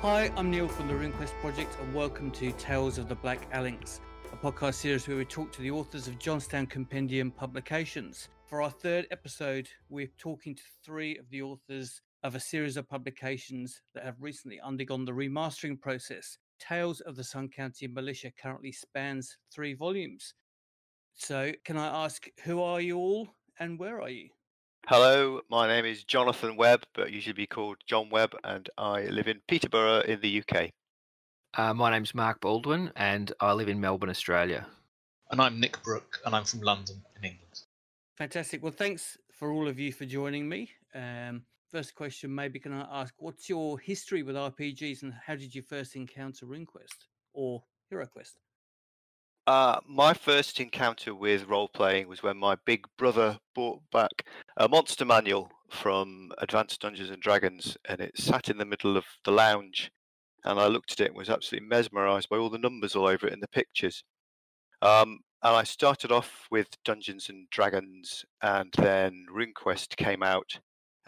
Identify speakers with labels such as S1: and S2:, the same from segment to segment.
S1: Hi, I'm Neil from the RuneQuest Project, and welcome to Tales of the Black Alynx, a podcast series where we talk to the authors of Jonstown Compendium publications. For our third episode, we're talking to three of the authors of a series of publications that have recently undergone the remastering process. Tales of the Sun County Militia currently spans 3 volumes. So, can I ask, who are you all and where are you?
S2: Hello, my name is Jonathan Webb, but usually be called John Webb, and I live in Peterborough in the UK.
S3: My name's Mark Baldwin, and I live in Melbourne, Australia.
S4: And I'm Nick Brooke, and I'm from London in England.
S1: Fantastic. Well, thanks for all of you for joining me. First question, maybe can I ask, what's your history with RPGs and how did you first encounter RuneQuest or HeroQuest?
S2: My first encounter with role-playing was when my big brother brought back a monster manual from Advanced Dungeons and Dragons, and it sat in the middle of the lounge, and I looked at it and was absolutely mesmerised by all the numbers all over it and the pictures. And I started off with Dungeons and Dragons, and then RuneQuest came out,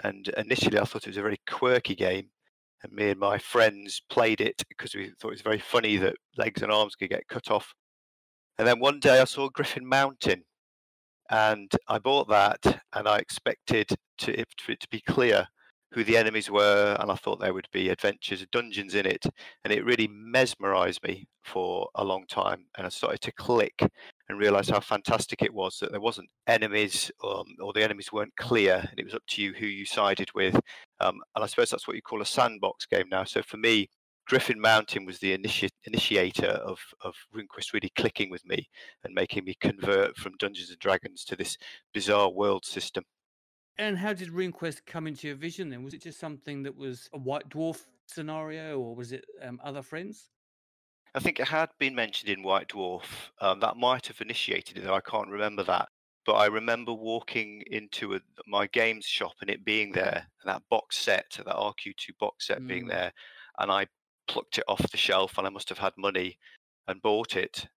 S2: and initially I thought it was a very quirky game, and me and my friends played it because we thought it was very funny that legs and arms could get cut off. And then one day I saw Griffin Mountain, and I bought that, and I expected for it to be clear who the enemies were, and I thought there would be adventures, dungeons in it, and it really mesmerised me for a long time. And I started to click and realise how fantastic it was that there wasn't enemies, or the enemies weren't clear, and it was up to you who you sided with. And I suppose that's what you call a sandbox game now. So for me, Griffin Mountain was the initiator of RuneQuest really clicking with me and making me convert from Dungeons and Dragons to this bizarre world system.
S1: And how did RuneQuest come into your vision then? Was it just something that was a White Dwarf scenario or was it other friends?
S2: I think it had been mentioned in White Dwarf. That might have initiated it, though I can't remember that. But I remember walking into my games shop and it being there, and that box set, that RQ2 box set being there, and I plucked it off the shelf, and I must have had money and bought it.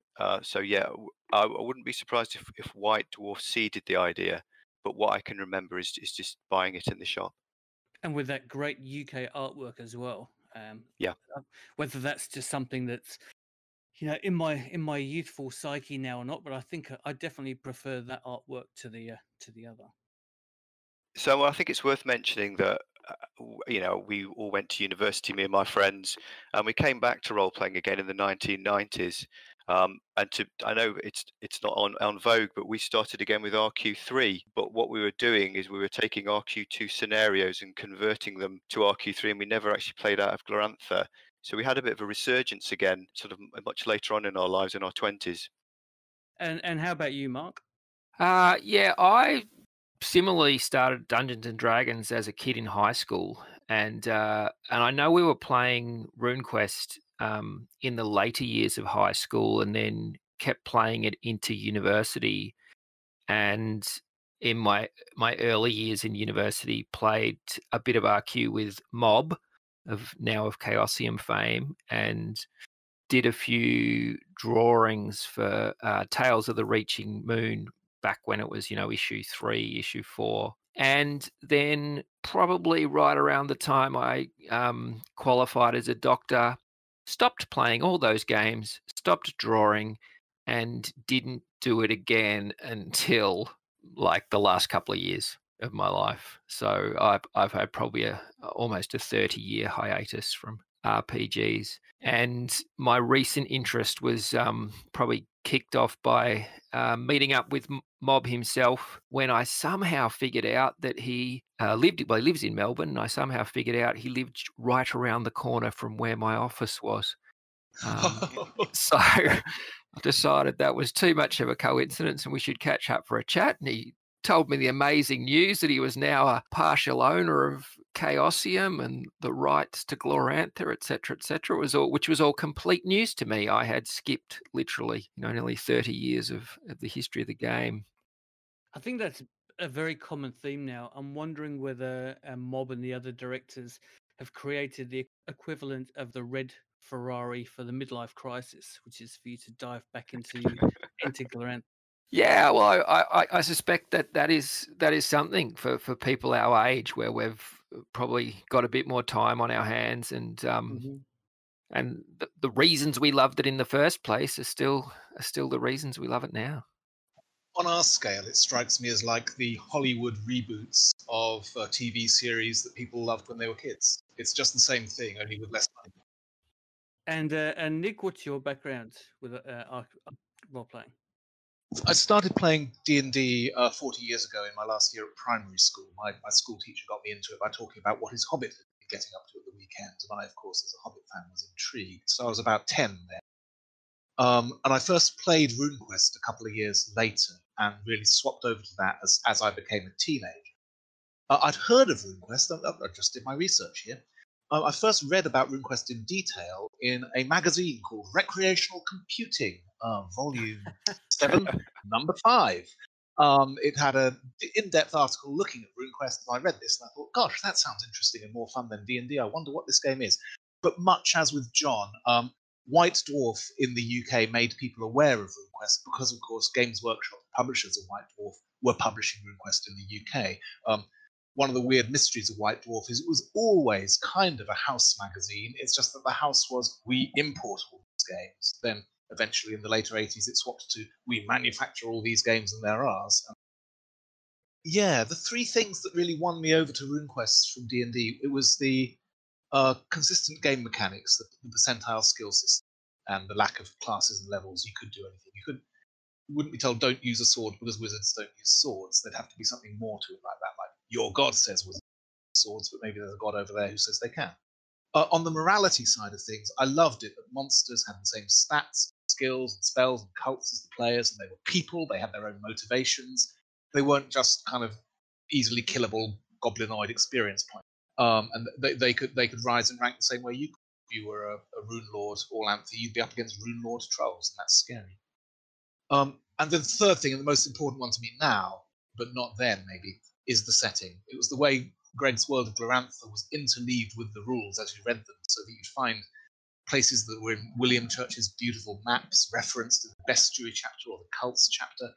S2: So yeah, I wouldn't be surprised if White Dwarf seeded the idea. But what I can remember is just buying it in the shop.
S1: And with that great UK artwork as well.
S2: Yeah.
S1: Whether that's just something that's in my youthful psyche now or not, but I think I definitely prefer that artwork to the other.
S2: So I think it's worth mentioning that we all went to university, me and my friends, and we came back to role playing again in the 1990s. I know it's not on vogue, but we started again with RQ3. But what we were doing is we were taking RQ2 scenarios and converting them to RQ3, and we never actually played out of Glorantha. So we had a bit of a resurgence again, sort of much later on in our lives, in our 20s.
S1: And how about you, Mark?
S3: Yeah, I similarly started Dungeons and Dragons as a kid in high school, and I know we were playing RuneQuest in the later years of high school, and then kept playing it into university. And in my early years in university, played a bit of RQ with Mob, of Chaosium fame, and did a few drawings for Tales of the Reaching Moon back when it was, issue 3, issue 4. And then probably right around the time I qualified as a doctor, stopped playing all those games, stopped drawing, and didn't do it again until like the last couple of years of my life. So I've had probably almost a 30-year hiatus from RPGs. And my recent interest was probably kicked off by meeting up with Mob himself when I somehow figured out that he lives in Melbourne, and I somehow figured out he lived right around the corner from where my office was. So I decided that was too much of a coincidence and we should catch up for a chat. And he told me the amazing news that he was now a partial owner of Chaosium and the rights to Glorantha, etc., etc. Which was all complete news to me. I had skipped literally, nearly 30 years of the history of the game.
S1: I think that's a very common theme now. I'm wondering whether Mob and the other directors have created the equivalent of the red Ferrari for the midlife crisis, which is for you to dive back into Glorantha.
S3: Yeah, well, I suspect that is something for people our age, where we've probably got a bit more time on our hands, and the reasons we loved it in the first place are still the reasons we love it now.
S4: On our scale, it strikes me as like the Hollywood reboots of TV series that people loved when they were kids. It's just the same thing, only with less money.
S1: And Nick, what's your background with role playing?
S4: I started playing D&D 40 years ago in my last year at primary school. My school teacher got me into it by talking about what his Hobbit had been getting up to at the weekend, and I, of course, as a Hobbit fan, was intrigued. So I was about 10 then. And I first played RuneQuest a couple of years later and really swapped over to that as I became a teenager. I'd heard of RuneQuest. I just did my research here. I first read about RuneQuest in detail in a magazine called Recreational Computing, Volume 7, Number 5. It had an in-depth article looking at RuneQuest, and I read this and I thought, gosh, that sounds interesting and more fun than D&D. I wonder what this game is. But much as with John, White Dwarf in the UK made people aware of RuneQuest because, of course, Games Workshop, publishers of White Dwarf, were publishing RuneQuest in the UK. One of the weird mysteries of White Dwarf is it was always kind of a house magazine. It's just that the house was, we import all these games. Then eventually in the later 80s it swapped to, we manufacture all these games and they're ours. Yeah, the three things that really won me over to RuneQuest from D&D, it was the consistent game mechanics, the percentile skill system, and the lack of classes and levels. You could do anything. You wouldn't be told don't use a sword because wizards don't use swords. There'd have to be something more to it like that, like your god says wizards use swords, but maybe there's a god over there who says they can. On the morality side of things, I loved it that monsters had the same stats, skills, and spells and cults as the players, and they were people. They had their own motivations. They weren't just kind of easily killable goblinoid experience points. And they could rise in rank the same way you could. If you were a rune lord or Anthe, you'd be up against rune lord trolls, and that's scary. And the third thing, and the most important one to me now, but not then maybe, is the setting. It was the way Greg's World of Glorantha was interleaved with the rules as you read them, so that you'd find places that were in William Church's beautiful maps referenced in the bestiary chapter or the cults chapter.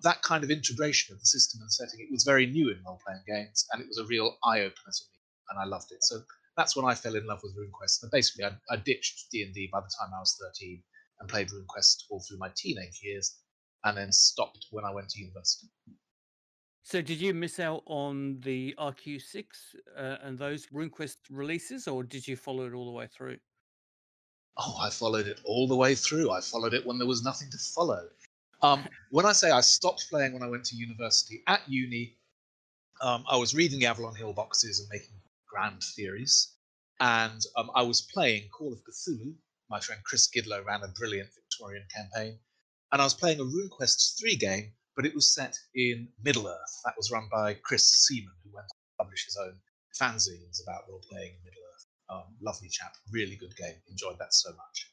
S4: That kind of integration of the system and setting, it was very new in role-playing games, and it was a real eye-opener to me, and I loved it. So that's when I fell in love with RuneQuest. And basically, I ditched D&D by the time I was 13 and played RuneQuest all through my teenage years, and then stopped when I went to university.
S1: So did you miss out on the RQ6 and those RuneQuest releases, or did you follow it all the way through?
S4: Oh, I followed it all the way through. I followed it when there was nothing to follow. When I say I stopped playing when I went to university, at uni, I was reading the Avalon Hill boxes and making grand theories, and I was playing Call of Cthulhu. My friend Chris Gidlow ran a brilliant Victorian campaign, and I was playing a RuneQuest 3 game, but it was set in Middle-earth. That was run by Chris Seaman, who went to publish his own fanzines about role-playing in Middle-earth. Lovely chap, really good game, enjoyed that so much.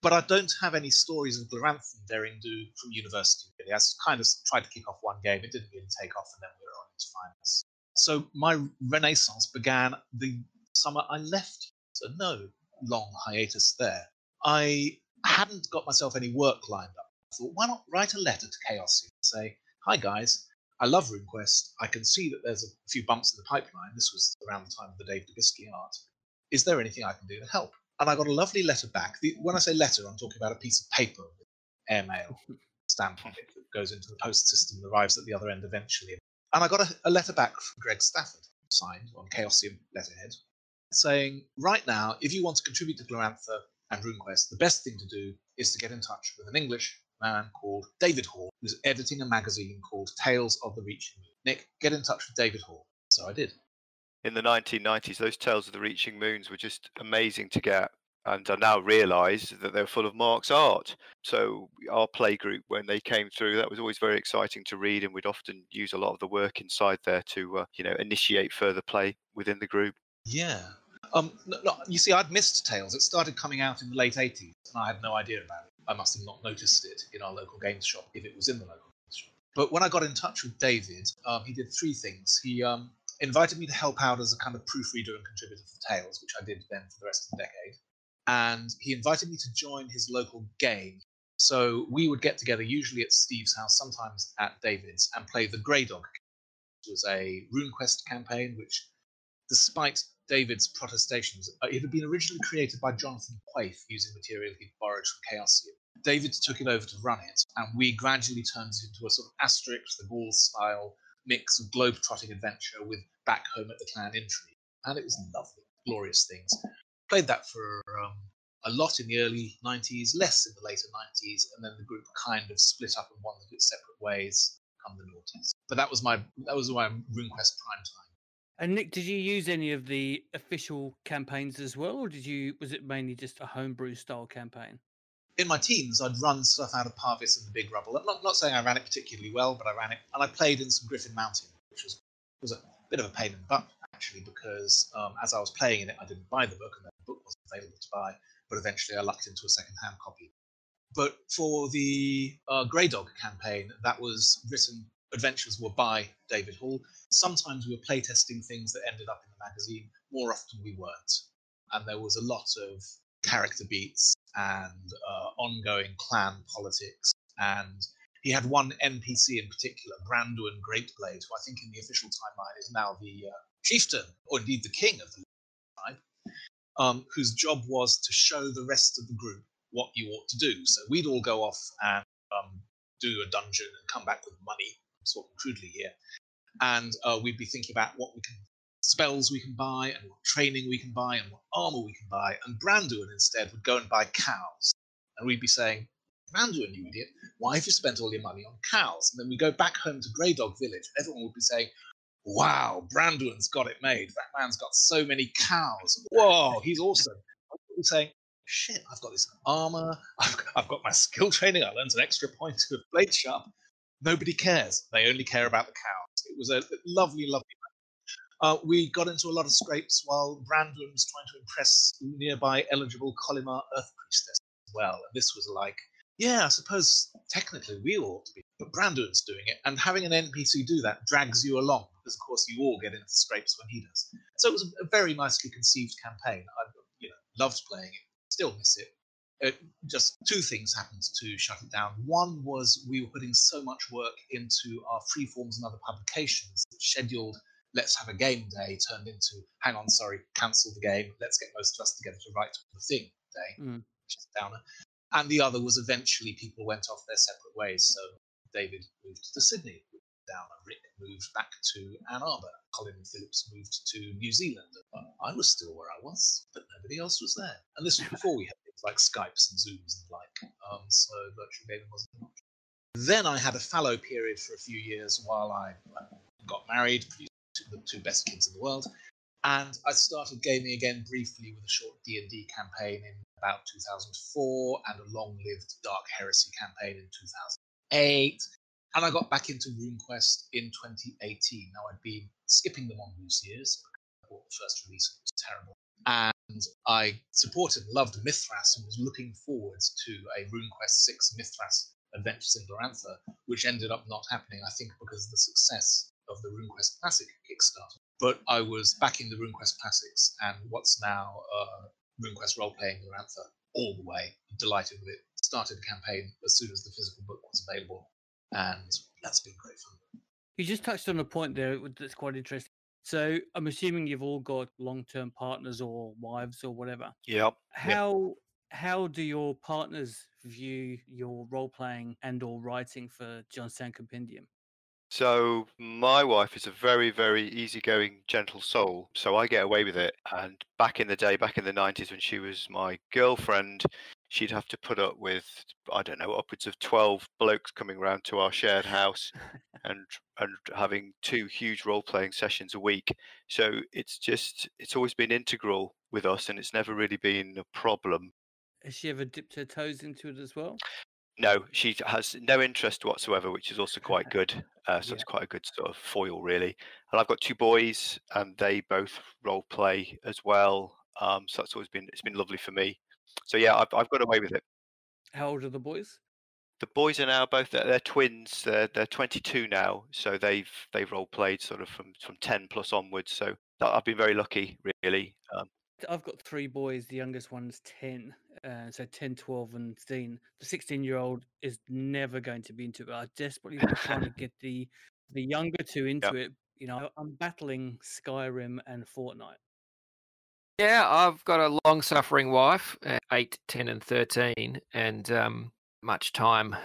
S4: But I don't have any stories of Glorantha and Daring Do from university, really. I kind of tried to kick off one game, it didn't really take off, and then we were on into finals. So my renaissance began the summer I left, so no long hiatus there. I hadn't got myself any work lined up. I thought, why not write a letter to Chaos and say, hi guys, I love RuneQuest. I can see that there's a few bumps in the pipeline. This was around the time of the Dave Dubisky art. Is there anything I can do to help? And I got a lovely letter back. When I say letter, I'm talking about a piece of paper with airmail stamp on it that goes into the post system and arrives at the other end eventually. And I got a letter back from Greg Stafford, signed on Chaosium letterhead, saying, right now, if you want to contribute to Glorantha and RuneQuest, the best thing to do is to get in touch with an English man called David Hall, who's editing a magazine called Tales of the Reaching Moon. Nick, get in touch with David Hall. So I did.
S2: In the 1990s, those Tales of the Reaching Moons were just amazing to get. And I now realise that they're full of Mark's art. So our play group, when they came through, that was always very exciting to read, and we'd often use a lot of the work inside there to, initiate further play within the group.
S4: Yeah. You see, I'd missed Tales. It started coming out in the late 80s, and I had no idea about it. I must have not noticed it in our local games shop, if it was in the local games shop. But when I got in touch with David, he did three things. He invited me to help out as a kind of proofreader and contributor for Tales, which I did then for the rest of the decade. And he invited me to join his local game. So we would get together, usually at Steve's house, sometimes at David's, and play the Grey Dog. It was a RuneQuest campaign, which, despite David's protestations, it had been originally created by Jonathan Quaife using material he'd borrowed from Chaosium. David took it over to run it, and we gradually turned it into a sort of Asterix, the Gaul-style mix of globe-trotting adventure with back home at the clan intrigue. And it was lovely, glorious things. Played that for a lot in the early 90s, less in the later 90s, and then the group kind of split up and wandered its separate ways come the noughties. But that was my RuneQuest prime time.
S1: And Nick, did you use any of the official campaigns as well, or was it mainly just a homebrew style campaign?
S4: In my teens, I'd run stuff out of Parvis and the Big Rubble. I'm not saying I ran it particularly well, but I ran it, and I played in some Griffin Mountain, which was a bit of a pain in the butt, actually, because as I was playing in it, I didn't buy the book, and the book wasn't available to buy, but eventually I lucked into a second-hand copy. But for the Grey Dog campaign, that was written, adventures were by David Hall. Sometimes we were playtesting things that ended up in the magazine. More often we weren't. And there was a lot of character beats and ongoing clan politics. And he had one NPC in particular, Brandwin Greatblade, who I think in the official timeline is now the chieftain, or indeed the king of the tribe, whose job was to show the rest of the group what you ought to do. So we'd all go off and do a dungeon and come back with money. I'm talking crudely here. And we'd be thinking about what spells we can buy, and what training we can buy, and what armor we can buy. And Branduin instead would go and buy cows. And we'd be saying, Branduin, you idiot, why have you spent all your money on cows? And then we go back home to Grey Dog Village, and everyone would be saying, wow, Branduin's got it made. That man's got so many cows. Whoa, he's awesome. I'd be saying, shit, I've got this armor, I've got my skill training, I learned an extra point of blade sharp. Nobody cares. They only care about the cows. It was a lovely, lovely match. We got into a lot of scrapes while Brandon was trying to impress nearby eligible Kolimar Earth Priestess as well. And this was like, yeah, I suppose technically we ought to be, but Brandon's doing it. And having an NPC do that drags you along, because of course you all get into scrapes when he does. So it was a very nicely conceived campaign. I loved playing it. Still miss it. Just two things happened to shut it down. One was we were putting so much work into our freeforms and other publications that scheduled let's have a game day turned into hang on, sorry, cancel the game, let's get most of us together to write the thing day, which is a downer. And the other was eventually people went off their separate ways. So David moved to Sydney, downer. Rick moved back to Ann Arbor. Colin Phillips moved to New Zealand. I was still where I was, but nobody else was there. And this was before we had things like Skypes and Zooms and the like. So virtual gaming wasn't an option. Then I had a fallow period for a few years while I got married, produced the two best kids in the world, and I started gaming again briefly with a short D&D campaign in about 2004 and a long-lived Dark Heresy campaign in 2008. And I got back into RuneQuest in 2018. Now, I'd been skipping the mongoose years. I bought the first release, it was terrible. And I supported and loved Mithras and was looking forward to a RuneQuest 6 Mithras Adventures in Glorantha, which ended up not happening, I think, because of the success of the RuneQuest Classic Kickstarter. But I was back in the RuneQuest Classics and what's now RuneQuest Role-Playing Glorantha all the way. Delighted with it. Started the campaign as soon as the physical book was available. And that's been great fun.
S1: You just touched on a point there that's quite interesting. So I'm assuming you've all got long-term partners or wives or whatever.
S2: Yep.
S1: How do your partners view your role-playing and or writing for Jonstown Compendium?
S2: So my wife is a very, very easygoing, gentle soul. So I get away with it. And back in the day, back in the 90s, when she was my girlfriend, she'd have to put up with, I don't know, upwards of 12 blokes coming around to our shared house and having 2 huge role-playing sessions a week. So it's always been integral with us, and it's never really been a problem.
S1: Has she ever dipped her toes into it as well?
S2: No, she has no interest whatsoever, which is also quite good. So it's quite a good sort of foil, really. And I've got 2 boys, and they both role play as well. So it's been lovely for me. So yeah, I've got away with it.
S1: How old are the boys?
S2: The boys are now both they're twins. They're 22 now, so they've role played sort of from 10 plus onwards. So I've been very lucky, really.
S1: I've got 3 boys. The youngest one's 10, so 10, 12, and 16. The 16-year-old is never going to be into it. I desperately want to try and get the younger 2 into it. You know, I'm battling Skyrim and Fortnite.
S3: Yeah, I've got a long-suffering wife, 8, 10, and 13, and much time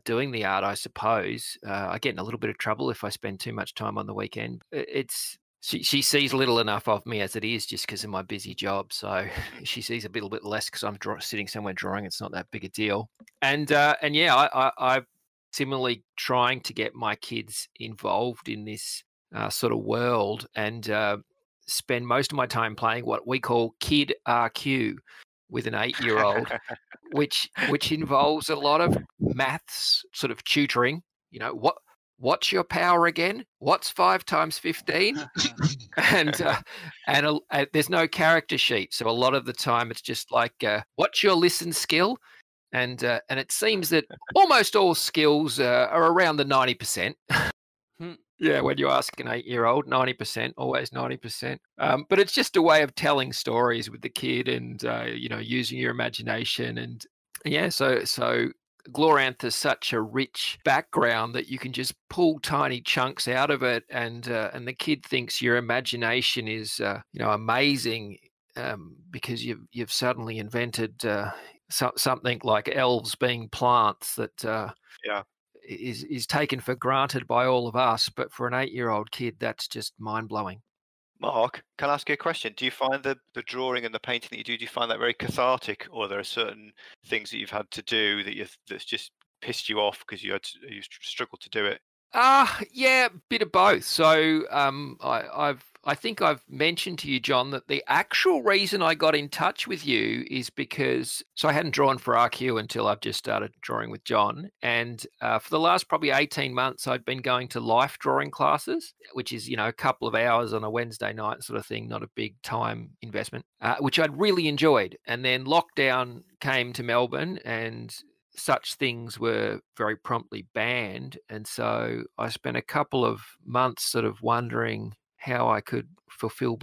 S3: doing the art, I suppose. I get in a little bit of trouble if I spend too much time on the weekend. She sees little enough of me as it is, just because of my busy job. So she sees a little bit less because I'm sitting somewhere drawing. It's not that big a deal. And yeah, I'm similarly trying to get my kids involved in this sort of world, and spend most of my time playing what we call Kid RQ with an 8-year-old, which involves a lot of maths sort of tutoring. You know, what's your power again? What's 5 times 15? And there's no character sheet, so a lot of the time it's just like, what's your listen skill? And it seems that almost all skills are around the 90%. Yeah, when you ask an 8-year-old, 90%, always 90%. But it's just a way of telling stories with the kid, and using your imagination. And yeah, so Gloranth is such a rich background that you can just pull tiny chunks out of it, and the kid thinks your imagination is amazing, because you've suddenly invented something like elves being plants that is taken for granted by all of us, but for an 8-year-old kid, that's just mind-blowing.
S2: Mark, can I ask you a question? Do you find the drawing and the painting that you do you find that very cathartic, or are there certain things that you've had to do that's just pissed you off because you struggled to do it?
S3: Yeah, bit of both. So I think I've mentioned to you, John, that the actual reason I got in touch with you is because I hadn't drawn for RQ until I've just started drawing with John, and for the last probably 18 months I'd been going to life drawing classes, which is a couple of hours on a Wednesday night sort of thing, not a big time investment, which I'd really enjoyed. And then lockdown came to Melbourne, and such things were very promptly banned. And so I spent a couple of months sort of wondering how I could fulfill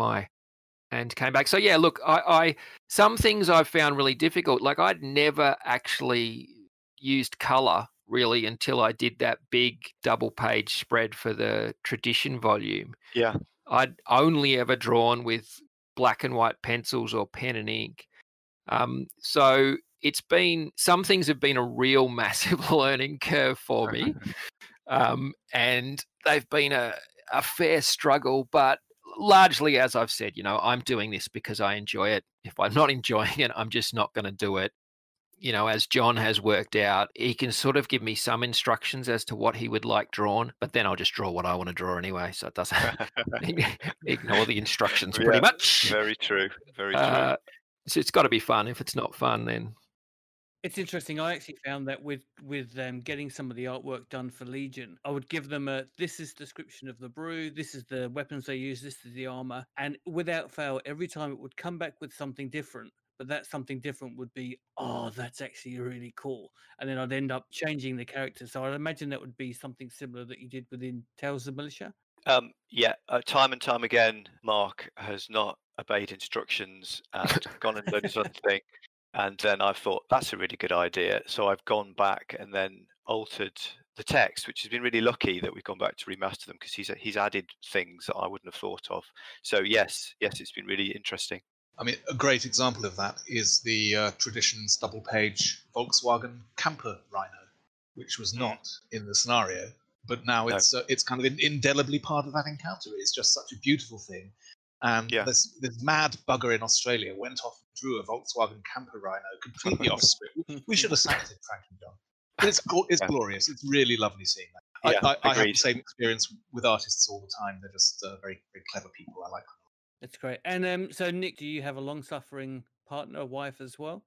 S3: and came back. So yeah, look, I some things I've found really difficult. Like, I'd never actually used color really until I did that big double page spread for the Tradition volume.
S2: Yeah.
S3: I'd only ever drawn with black and white pencils or pen and ink. So it's been, some things have been a real massive learning curve for me. And they've been a fair struggle, but largely, as I've said, I'm doing this because I enjoy it. If I'm not enjoying it, I'm just not going to do it. As John has worked out, he can sort of give me some instructions as to what he would like drawn, but then I'll just draw what I want to draw anyway. So it doesn't ignore the instructions pretty much.
S2: Very true. Very true.
S3: So it's got to be fun. If it's not fun, then...
S1: It's interesting. I actually found that with getting some of the artwork done for Legion, I would give them this is description of the brew, this is the weapons they use, this is the armor, and without fail, every time it would come back with something different. But that something different would be, oh, that's actually really cool. And then I'd end up changing the character. So I'd imagine that would be something similar that you did within Tales of Militia.
S2: Time and time again, Mark has not obeyed instructions and gone and done his own thing. And then I've thought, that's a really good idea. So I've gone back and then altered the text, which has been really lucky that we've gone back to remaster them, because he's added things that I wouldn't have thought of. So yes, it's been really interesting.
S4: I mean, a great example of that is the Traditions double-page Volkswagen camper Rhino, which was not in the scenario, but now it's kind of indelibly part of that encounter. It's just such a beautiful thing. And this mad bugger in Australia went off and drew a Volkswagen camper Rhino completely off script. We should have sacked it, frankly, John. But it's glorious. It's really lovely seeing that. I have the same experience with artists all the time. They're just very, very clever people. I like them.
S1: That's great. And so, Nick, do you have a long-suffering partner, wife as well?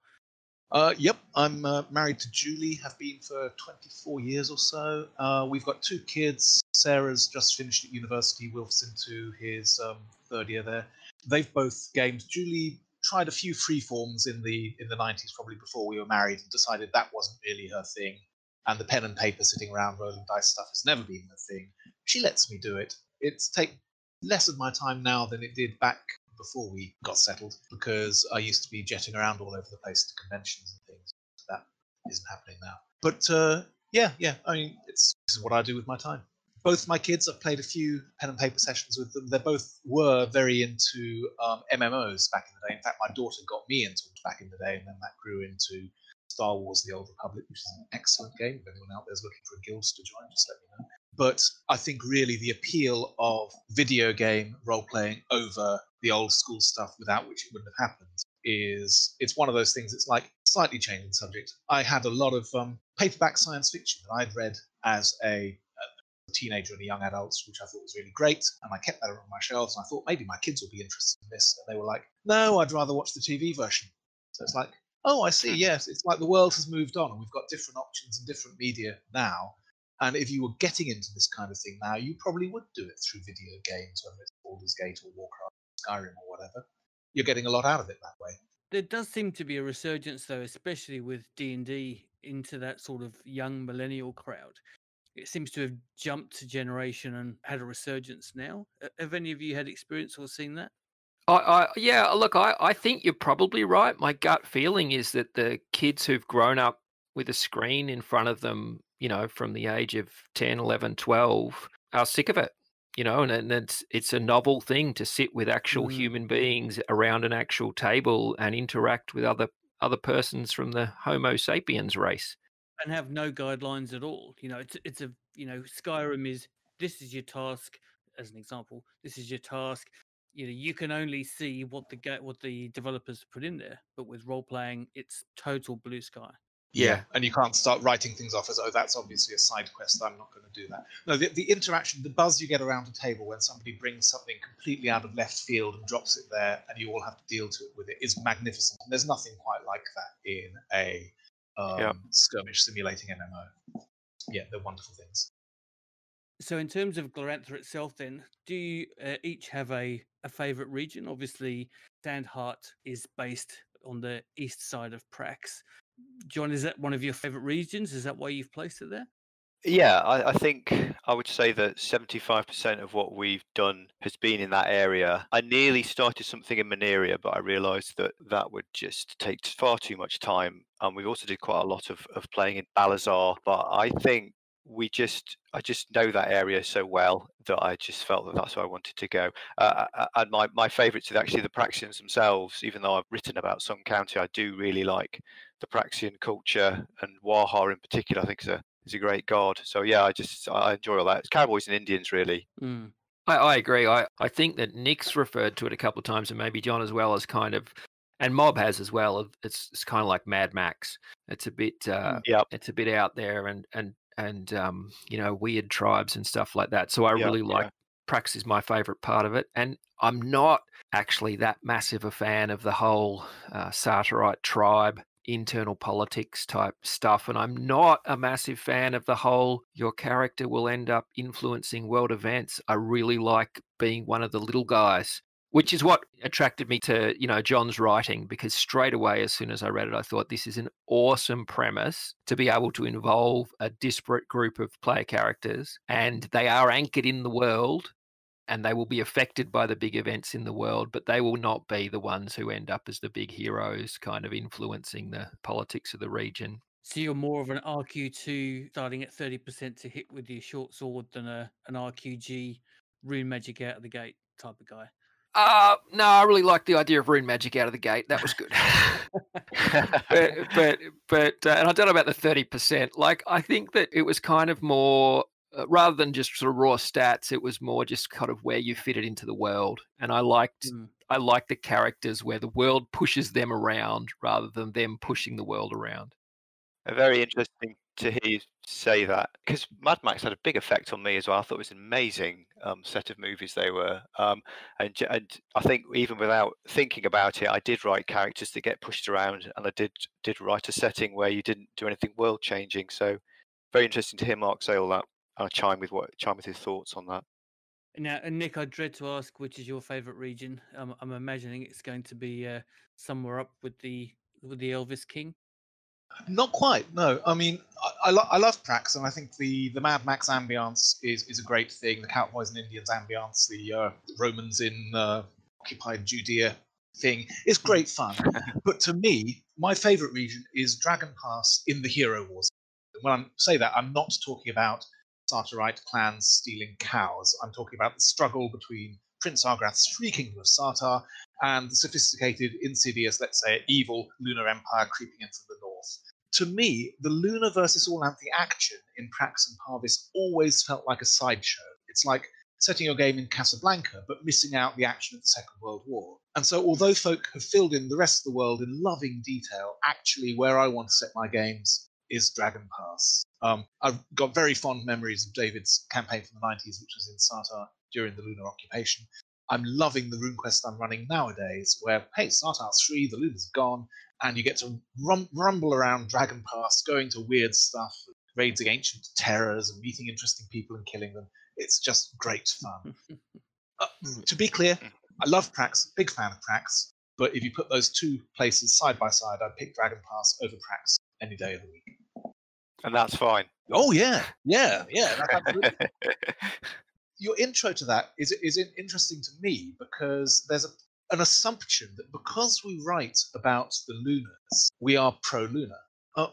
S4: Yep, I'm married to Julie, have been for 24 years or so. We've got 2 kids. Sarah's just finished at university, Wilf's into his 3rd year there. They've both gamed. Julie tried a few freeforms in the 90s, probably before we were married, and decided that wasn't really her thing. And the pen and paper sitting around rolling dice stuff has never been her thing. She lets me do it. It's take less of my time now than it did back before we got settled, because I used to be jetting around all over the place to conventions and things. That isn't happening now. But yeah. I mean, this is what I do with my time. Both my kids, I've played a few pen and paper sessions with them. They both were very into MMOs back in the day. In fact, my daughter got me into it back in the day, and then that grew into Star Wars: The Old Republic, which is an excellent game. If anyone out there is looking for a guild to join, just let me know. But I think really the appeal of video game role-playing over the old school stuff, without which it wouldn't have happened, it's one of those things. It's like slightly changing the subject. I had a lot of paperback science fiction that I'd read as a teenager and a young adult, which I thought was really great, and I kept that on my shelves, and I thought maybe my kids will be interested in this, and they were like, no, I'd rather watch the TV version. So it's like, oh, I see, yes, it's like the world has moved on, and we've got different options and different media now, and if you were getting into this kind of thing now, you probably would do it through video games, whether it's Baldur's Gate or Warcraft, Skyrim or whatever. You're getting a lot out of it that way.
S1: There does seem to be a resurgence, though, especially with D&D into that sort of young millennial crowd. It seems to have jumped a generation and had a resurgence now. Have any of you had experience or seen that?
S3: Yeah, look, I think you're probably right. My gut feeling is that the kids who've grown up with a screen in front of them, from the age of 10, 11, 12, are sick of it. And it's a novel thing to sit with actual human beings around an actual table and interact with other persons from the Homo sapiens race.
S1: And have no guidelines at all. It's a Skyrim is, this is your task, as an example. This is your task. You can only see what the developers put in there. But with role playing, it's total blue sky.
S4: Yeah, and you can't start writing things off as, oh, that's obviously a side quest, I'm not going to do that. No, the interaction, the buzz you get around a table when somebody brings something completely out of left field and drops it there, and you all have to deal with it, is magnificent. And there's nothing quite like that in a skirmish simulating MMO. Yeah, they're wonderful things.
S1: So in terms of Glorantha itself, then, do you each have a favourite region? Obviously, Sandheart is based on the east side of Prax. John, is that one of your favourite regions? Is that why you've placed it there?
S2: Yeah, I think I would say that 75% of what we've done has been in that area. I nearly started something in Mineria, but I realised that would just take far too much time. And we've also did quite a lot of playing in Balazar, but I think I just know that area so well that I just felt that that's where I wanted to go. And my favourites are actually the Praxians themselves. Even though I've written about Sun County, I do really like the Praxian culture, and Waha in particular, I think is a great god. So yeah, I enjoy all that. It's cowboys and Indians, really.
S3: I agree. I think that Nick's referred to it a couple of times, and maybe John as well, as kind of, and Mob has as well. It's kind of like Mad Max. It's a bit it's a bit out there and weird tribes and stuff like that. So I really like Prax is my favorite part of it. And I'm not actually that massive a fan of the whole Sartarite tribe internal politics type stuff. And I'm not a massive fan of the whole your character will end up influencing world events. I really like being one of the little guys, which is what attracted me to, John's writing, because straight away, as soon as I read it, I thought this is an awesome premise to be able to involve a disparate group of player characters, and they are anchored in the world and they will be affected by the big events in the world, but they will not be the ones who end up as the big heroes kind of influencing the politics of the region.
S1: So you're more of an RQ2 starting at 30% to hit with your short sword than an RQG rune magic out of the gate type of guy?
S3: No, I really like the idea of rune magic out of the gate. That was good. but and I don't know about the 30%. Like, I think that it was kind of more, rather than just sort of raw stats, it was more just kind of where you fit it into the world. And I liked the characters where the world pushes them around rather than them pushing the world around.
S2: Very interesting to hear you say that, because Mad Max had a big effect on me as well. I thought it was an amazing set of movies they were, and I think even without thinking about it, I did write characters that get pushed around, and I did write a setting where you didn't do anything world changing. So very interesting to hear Mark say all that. Chime with his thoughts on that.
S1: Now, and Nick, I dread to ask, which is your favourite region? I'm imagining it's going to be somewhere up with the Elvis King.
S4: Not quite, no. I mean, I love Prax, and I think the Mad Max ambience is a great thing. The Cowboys and Indians ambience, the Romans in occupied Judea thing. It's great fun. But to me, my favourite region is Dragon Pass in the Hero Wars. When I say that, I'm not talking about Sartarite clans stealing cows. I'm talking about the struggle between Prince Argrath's free kingdom of Sartar and the sophisticated, insidious, let's say, evil Lunar Empire creeping in from the north. To me, the Lunar versus All-Anthy action in Prax and Parvis always felt like a sideshow. It's like setting your game in Casablanca, but missing out the action of the Second World War. And so, although folk have filled in the rest of the world in loving detail, actually where I want to set my games is Dragon Pass. I've got very fond memories of David's campaign from the 90s, which was in Sartar during the Lunar occupation. I'm loving the RuneQuest I'm running nowadays, where, hey, Sartar's free, the Lunar's gone, and you get to rumble around Dragon Pass, going to weird stuff, raiding ancient terrors and meeting interesting people and killing them. It's just great fun. To be clear, I love Prax, big fan of Prax, but if you put those two places side by side, I'd pick Dragon Pass over Prax any day of the week.
S2: And that's fine.
S4: Oh, yeah. That's absolutely. Your intro to that is interesting to me because there's an assumption that because we write about the Lunars, we are pro-Lunar.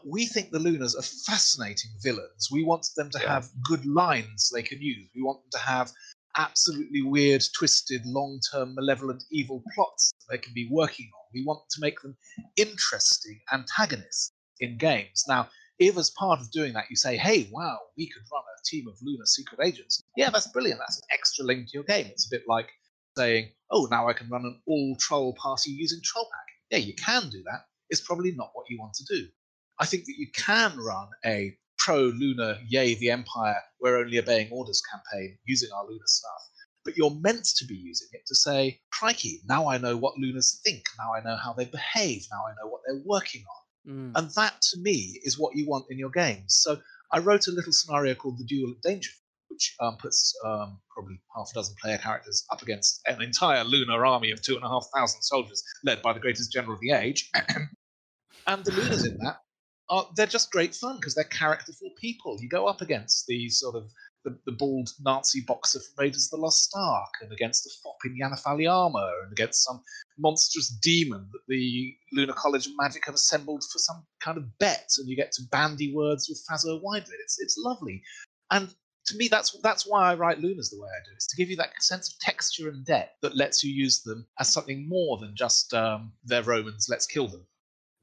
S4: We think the Lunars are fascinating villains. We want them to have good lines they can use. We want them to have absolutely weird, twisted, long-term, malevolent, evil plots that they can be working on. We want to make them interesting antagonists in games. Now, if as part of doing that you say, hey, wow, we could run a team of Lunar secret agents, yeah, that's brilliant. That's an extra link to your game. It's a bit like saying, oh, now I can run an all-troll party using Trollpack. Yeah, you can do that. It's probably not what you want to do. I think that you can run a pro-Lunar, yay, the Empire, we're only obeying orders campaign using our Lunar stuff. But you're meant to be using it to say, crikey, now I know what Lunars think. Now I know how they behave. Now I know what they're working on. And that, to me, is what you want in your games. So I wrote a little scenario called The Duel at Dangerfield, which puts probably half a dozen player characters up against an entire Lunar army of 2,500 soldiers led by the greatest general of the age. And the Lunars in that, they're just great fun because they're characterful people. You go up against these sort of the bald Nazi boxer from Raiders of the Lost Ark, and against the fop in Yanafali armor, and against some monstrous demon that the Lunar College of Magic have assembled for some kind of bet, and you get to bandy words with Fazo Widerid. It's lovely. And to me, that's why I write Lunars the way I do. It's to give you that sense of texture and depth that lets you use them as something more than just they're Romans, let's kill them.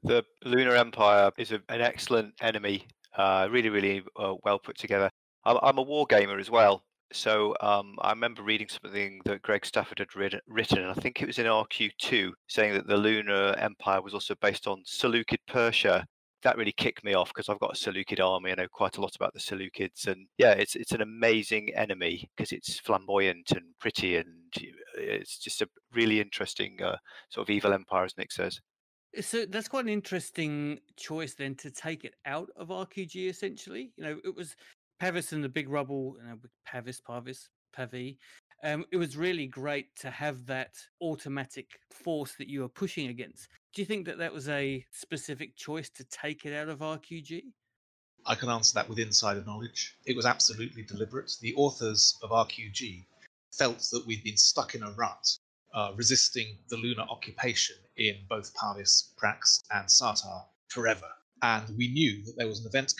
S2: The Lunar Empire is an excellent enemy, really well put together. I'm a war gamer as well, so I remember reading something that Greg Stafford had written, and I think it was in RQ2, saying that the Lunar Empire was also based on Seleucid Persia. That really kicked me off because I've got a Seleucid army. I know quite a lot about the Seleucids, and yeah, it's an amazing enemy because it's flamboyant and pretty, and it's just a really interesting sort of evil empire, as Nick says.
S1: So that's quite an interesting choice then to take it out of RQG, essentially. You know, it was Pavis and the Big Rubble, Pavi. It was really great to have that automatic force that you were pushing against. Do you think that that was a specific choice to take it out of RQG?
S4: I can answer that with insider knowledge. It was absolutely deliberate. The authors of RQG felt that we'd been stuck in a rut, resisting the Lunar occupation in both Parvis, Prax, and Sartar forever. And we knew that there was an event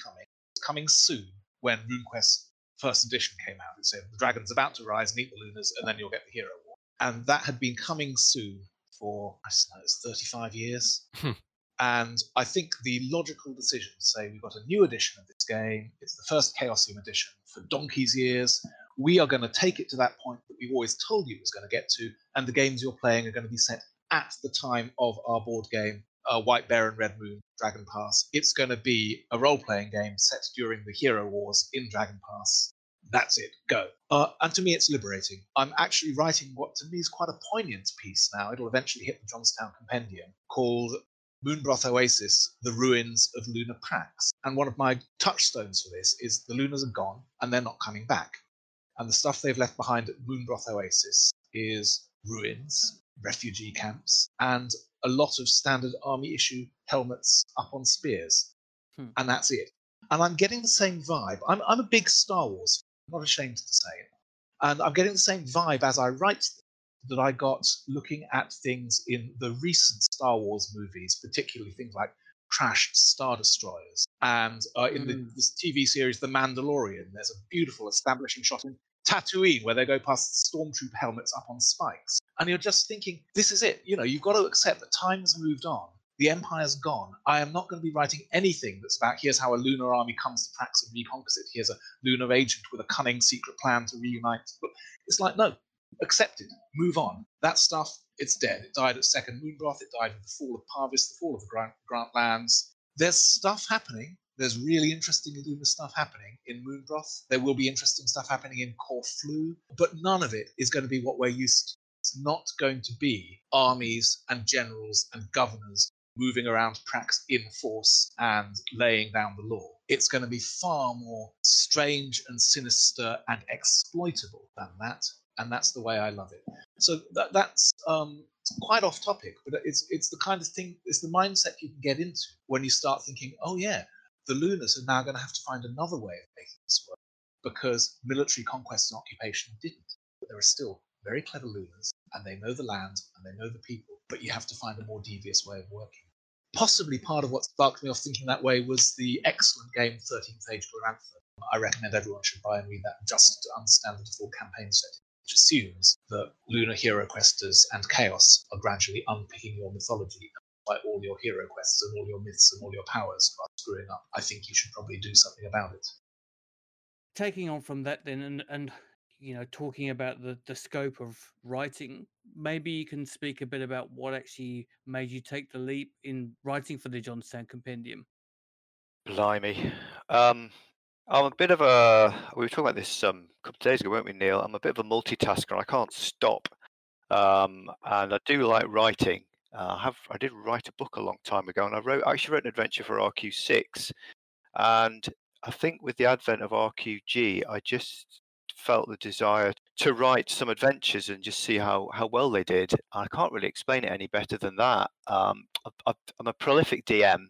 S4: coming soon when RuneQuest First Edition came out. It said, the dragon's about to rise, meet the Lunars, and then you'll get the Hero War. And that had been coming soon for, I suppose, 35 years. And I think the logical decision to say we've got a new edition of this game, it's the first Chaosium edition for donkey's years, we are going to take it to that point that we've always told you it was going to get to, and the games you're playing are going to be set at the time of our board game, White Bear and Red Moon, Dragon Pass. It's going to be a role-playing game set during the Hero Wars in Dragon Pass. That's it, go. And to me, it's liberating. I'm actually writing what to me is quite a poignant piece now. It'll eventually hit the Jonstown Compendium, called Moonbroth Oasis, The Ruins of Lunar Prax. And one of my touchstones for this is the Lunars are gone and they're not coming back. And the stuff they've left behind at Moonbroth Oasis is ruins, refugee camps, and a lot of standard army issue helmets up on spears. And that's it. And I'm getting the same vibe. I'm a big Star Wars fan, I'm not ashamed to say it. And I'm getting the same vibe as I write them. that I got looking at things in the recent Star Wars movies, particularly things like crashed Star Destroyers. And in this TV series, The Mandalorian, there's a beautiful establishing shot in Tatooine where they go past stormtrooper helmets up on spikes. And you're just thinking, this is it. You've got to accept that time's moved on. The Empire's gone. I am not going to be writing anything that's about here's how a lunar army comes to Prax and reconquers it. Here's a lunar agent with a cunning secret plan to reunite. But it's like, no, accept it. Move on. That stuff, it's dead. It died at Second Moonbroth. It died with the fall of Parvis, the fall of the Grant lands. There's stuff happening. There's really interesting lunar stuff happening in Moonbroth. There will be interesting stuff happening in Corfu, but none of it is going to be what we're used to. It's not going to be armies and generals and governors moving around Prax in force and laying down the law. It's going to be far more strange and sinister and exploitable than that, and that's the way I love it. So that's quite off topic, but it's the kind of thing, it's the mindset you can get into when you start thinking, oh yeah, the Lunars are now going to have to find another way of making this work, because military conquest and occupation didn't. But there are still very clever Lunars, and they know the land, and they know the people, but you have to find a more devious way of working. Possibly part of what sparked me off thinking that way was the excellent game 13th Age Glorantha. I recommend everyone should buy and read that just to understand the full campaign setting, which assumes that lunar hero questers and chaos are gradually unpicking your mythology. By all your hero quests and all your myths and all your powers are screwing up. I think you should probably do something about it.
S1: Taking on from that then, and talking about the scope of writing, maybe you can speak a bit about what actually made you take the leap in writing for the Jonstown Compendium.
S2: Blimey. I'm a bit of a, we were talking about this a couple of days ago, weren't we, Neil? I'm a bit of a multitasker. I can't stop. And I do like writing. I did write a book a long time ago, and I actually wrote an adventure for RQ6. And I think with the advent of RQG, I just felt the desire to write some adventures and just see how well they did. I can't really explain it any better than that. I'm a prolific DM,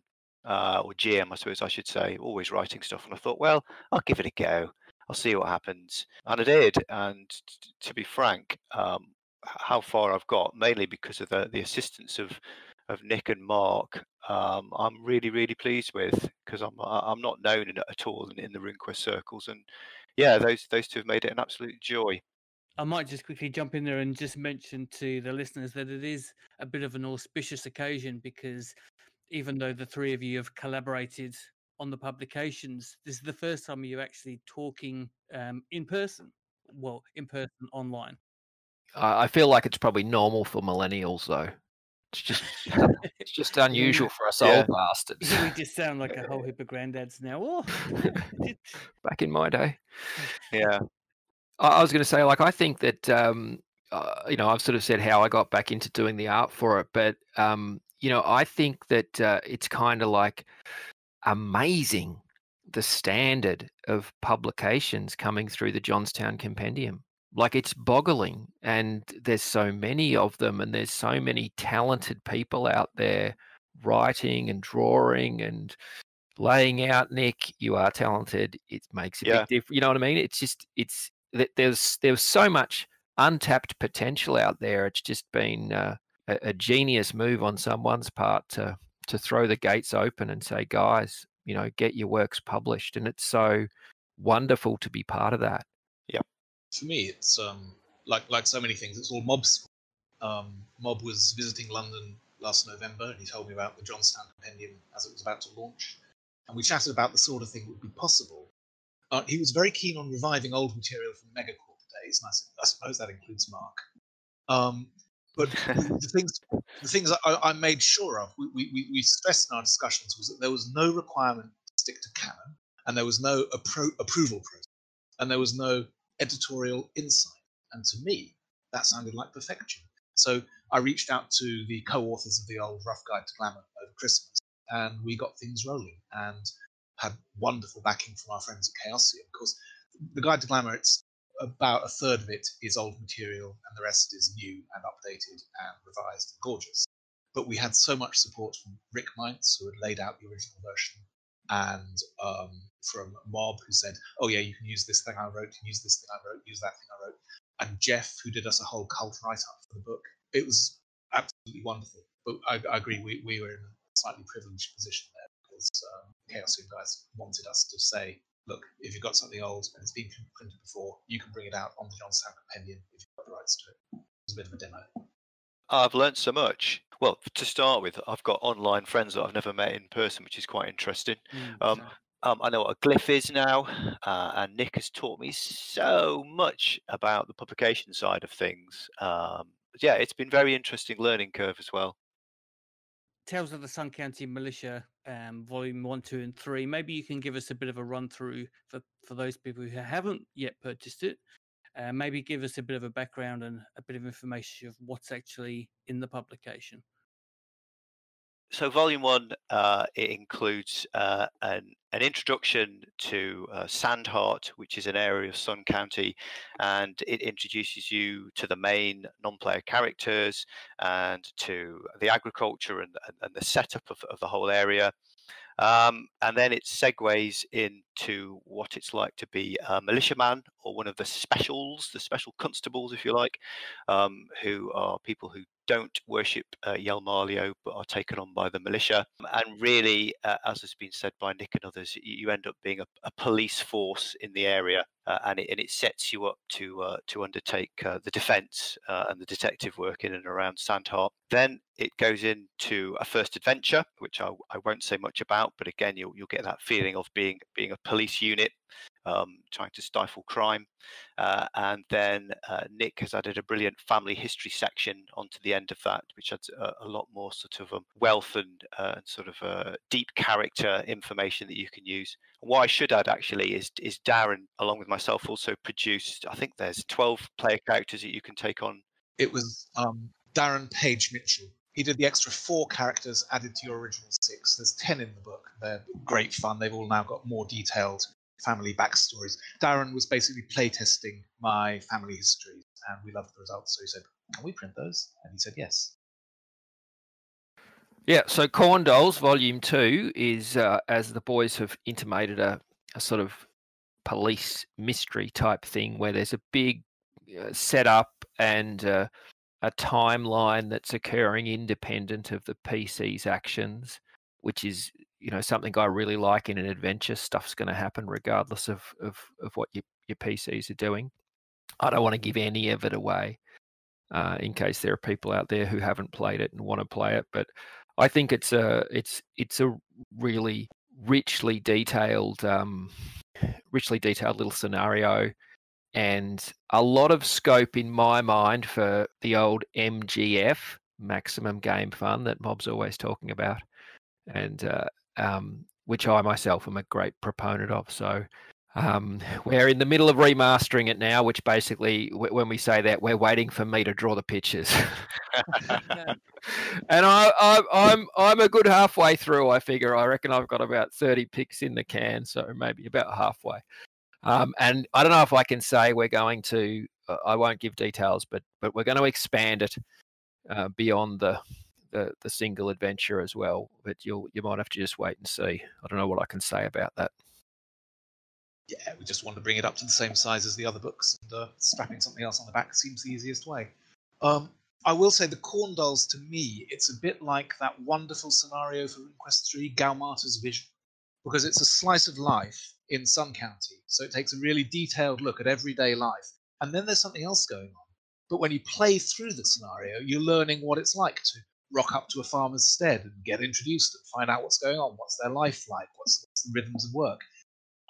S2: or GM, I suppose I should say, always writing stuff. And I thought, well, I'll give it a go. I'll see what happens. And I did. And to be frank, how far I've got, mainly because of the assistance of Nick and Mark, I'm really, really pleased with, because I'm not known at all in the RuneQuest circles, and yeah, those two have made it an absolute joy.
S1: I might just quickly jump in there and just mention to the listeners that it is a bit of an auspicious occasion, because even though the three of you have collaborated on the publications, this is the first time you're actually talking in person. Well, in person online.
S3: I feel like it's probably normal for millennials, though. It's just unusual for us old bastards.
S1: We just sound like a whole heap of granddads now. Oh.
S3: Back in my day.
S2: Yeah.
S3: I was going to say, like, I think that, I've sort of said how I got back into doing the art for it, but, I think that it's kind of like amazing the standard of publications coming through the Jonstown Compendium. Like, it's boggling, and there's so many of them, and there's so many talented people out there writing and drawing and laying out. Nick, you are talented. It makes a big difference. You know what I mean? It's just, there's so much untapped potential out there. It's just been a genius move on someone's part to throw the gates open and say, guys, get your works published. And it's so wonderful to be part of that.
S2: Yeah.
S4: For me, it's like so many things. It's all Mob's. Mob was visiting London last November, and he told me about the Jonstown Compendium as it was about to launch, and we chatted about the sort of thing that would be possible. He was very keen on reviving old material from Megacorp days, and I said, I suppose that includes Mark. But the things I made sure of, we stressed in our discussions, was that there was no requirement to stick to canon, and there was no approval process, and there was no editorial insight. And to me, that sounded like perfection. So I reached out to the co-authors of the old Rough Guide to Glamour over Christmas, and we got things rolling and had wonderful backing from our friends at Chaosium. Of course, the Guide to Glamour, it's about a third of it is old material, and the rest is new and updated and revised and gorgeous. But we had so much support from Rick Mintz, who had laid out the original version, and from Mob, who said, oh yeah, you can use this thing I wrote, use this thing I wrote, use that thing I wrote. and Jeff, who did us a whole cult write-up for the book. It was absolutely wonderful. But I agree, we were in a slightly privileged position there because Chaosium guys wanted us to say, look, if you've got something old and it's been printed before, you can bring it out on the Jonstown Compendium if you've got the rights to it. It was a bit of a demo.
S2: I've learnt so much. Well, to start with, I've got online friends that I've never met in person, which is quite interesting. I know what a glyph is now, and Nick has taught me so much about the publication side of things. Yeah, it's been very interesting learning curve as well.
S1: Tales of the Sun County Militia, Volume 1, 2, and 3. Maybe you can give us a bit of a run through for those people who haven't yet purchased it. Maybe give us a bit of a background and a bit of information of what's actually in the publication.
S2: So Volume 1, it includes an introduction to Sandhart, which is an area of Sun County, and it introduces you to the main non-player characters and to the agriculture and the setup of the whole area. And then it segues into what it's like to be a militiaman or one of the specials, the special constables, if you like, who are people who don't worship Yelmalio but are taken on by the militia. And really, as has been said by Nick and others, you end up being a police force in the area, and it sets you up to undertake the defence and the detective work in and around Sandhart. Then it goes into a first adventure, which I won't say much about, but again, you'll get that feeling of being a police unit, trying to stifle crime. And then Nick has added a brilliant family history section onto the end of that, which adds a lot more sort of wealth and sort of deep character information that you can use. And what I should add actually is Darren, along with myself, also produced, I think there's 12 player characters that you can take on.
S4: It was Darren Page Mitchell. He did the extra 4 characters added to your original 6. There's 10 in the book. They're great fun. They've all now got more detailed family backstories. Darren was basically playtesting my family histories, and we loved the results. So he said, "Can we print those?" And he said, "Yes."
S3: Yeah. So Corn Dolls Volume 2 is, as the boys have intimated, a sort of police mystery type thing where there's a big setup and a timeline that's occurring independent of the PC's actions, which is, something I really like in an adventure. Stuff's going to happen regardless of what your PCs are doing. I don't want to give any of it away in case there are people out there who haven't played it and want to play it. But I think it's a really richly detailed little scenario, and a lot of scope in my mind for the old MGF, maximum game fun, that Mob's always talking about, and which I myself am a great proponent of. So we're in the middle of remastering it now, which basically, when we say that, we're waiting for me to draw the pictures. And I'm a good halfway through, I figure. I reckon I've got about 30 picks in the can, so maybe about halfway. And I don't know if I can say we're going to, I won't give details, but we're going to expand it beyond the single adventure as well. But you might have to just wait and see. I don't know what I can say about that.
S4: Yeah, we just want to bring it up to the same size as the other books, and strapping something else on the back seems the easiest way. I will say the Corn Dolls, to me, it's a bit like that wonderful scenario for RuneQuest 3, Gaumata's Vision, because it's a slice of life in Sun County, so it takes a really detailed look at everyday life, and then there's something else going on. But when you play through the scenario, you're learning what it's like to rock up to a farmer's stead and get introduced and find out what's going on, what's their life like, what's the rhythms of work.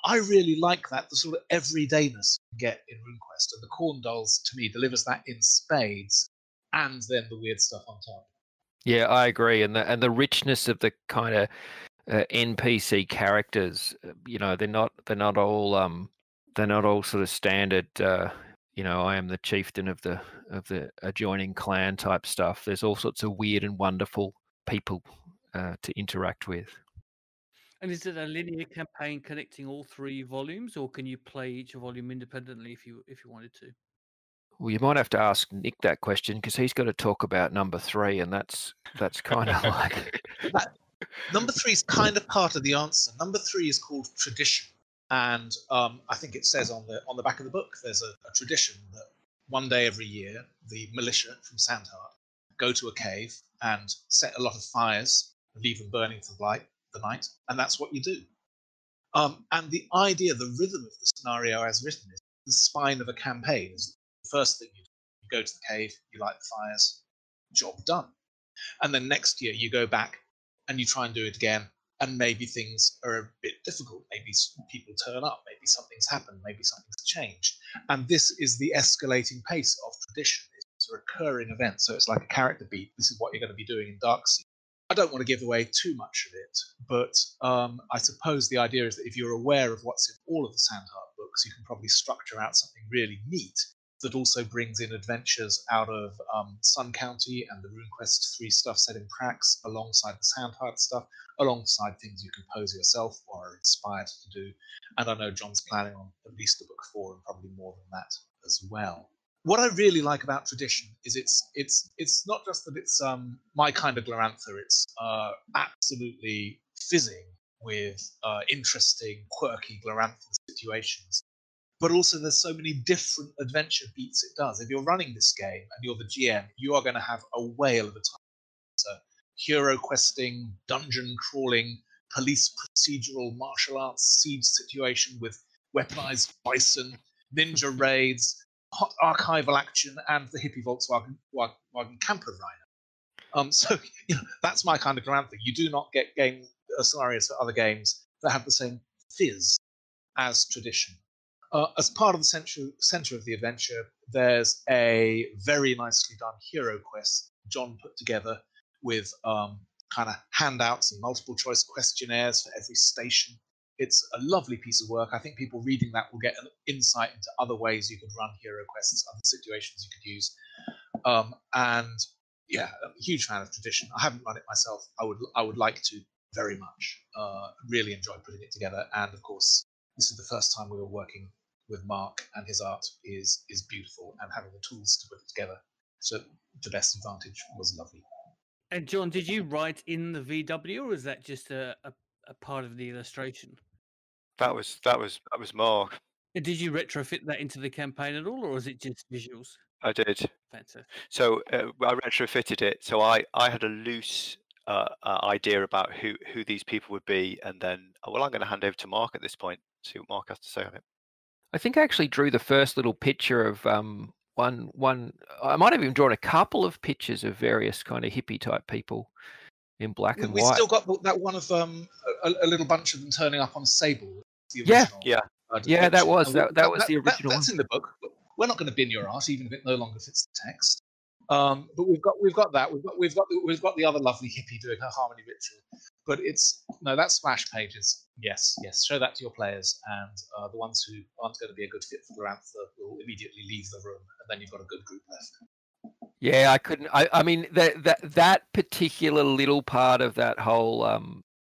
S4: I really like that, the sort of everydayness you get in RuneQuest, and the Corn Dolls, to me, delivers that in spades, and then the weird stuff on top.
S3: Yeah, I agree, and the richness of the kind of NPC characters, they're not all sort of standard. I am the chieftain of the adjoining clan type stuff. There's all sorts of weird and wonderful people to interact with.
S1: And is it a linear campaign connecting all 3 volumes, or can you play each volume independently if you wanted to?
S3: Well, you might have to ask Nick that question, because he's got to talk about number 3, and that's kind of like
S4: number 3 is kind of part of the answer. Number 3 is called Tradition, and I think it says on the back of the book there's a tradition that one day every year, the militia from Sandheart go to a cave and set a lot of fires, leave them burning for the night, and that's what you do. And the idea, the rhythm of the scenario as written is the spine of a campaign. Is the first thing you do. You go to the cave, you light the fires, job done. And then next year you go back and you try and do it again, and maybe things are a bit difficult. Maybe people turn up, maybe something's happened, maybe something's changed. And this is the escalating pace of tradition. It's a recurring event, so it's like a character beat. This is what you're going to be doing in Darkseid. I don't want to give away too much of it, but I suppose the idea is that if you're aware of what's in all of the Sandheart books, you can probably structure out something really neat that also brings in adventures out of Sun County and the RuneQuest 3 stuff set in Prax, alongside the Sandheart stuff, alongside things you can pose yourself or are inspired to do. And I know John's planning on at least a book 4 and probably more than that as well. What I really like about tradition is it's not just that it's my kind of Glorantha. It's absolutely fizzing with interesting, quirky Glorantha situations. But also there's so many different adventure beats it does. If you're running this game and you're the GM, you are going to have a whale of a time. It's a hero questing, dungeon crawling, police procedural, martial arts siege situation with weaponized bison, ninja raids, hot archival action, and the hippie Volkswagen camper rhino. So that's my kind of Glorantha. You do not get scenarios for other games that have the same fizz as tradition. As part of the center of the adventure, there's a very nicely done hero quest John put together with kind of handouts and multiple choice questionnaires for every station. It's a lovely piece of work. I think people reading that will get an insight into other ways you could run hero quests, other situations you could use. And yeah, I'm a huge fan of tradition. I haven't run it myself. I would like to very much. Really enjoyed putting it together. And of course, this is the first time we were working with Mark, and his art is beautiful, and having the tools to put it together to the best advantage was lovely.
S1: And John, did you write in the VW, or is that just a part of the illustration?
S2: That was Mark.
S1: Did you retrofit that into the campaign at all, or was it just visuals?
S2: I did.
S1: Fantastic.
S2: So I retrofitted it. So I had a loose idea about who these people would be, and then I'm going to hand over to Mark at this point. See what Mark has to say on it.
S3: I think I actually drew the first little picture of one. I might have even drawn a couple of pictures of various kind of hippie type people in black and white.
S4: We still got that one of a little bunch of them turning up on Sable. The
S3: original,
S4: yeah,
S3: that was the original.
S4: That's in the book. We're not going to bin your art, even if it no longer fits the text. But we've got that. We've got the other lovely hippie doing her harmony ritual. But that's splash pages. Yes. Show that to your players, and the ones who aren't going to be a good fit for Glorantha will immediately leave the room, and then you've got a good group left.
S3: Yeah, I couldn't. I mean that particular little part of that whole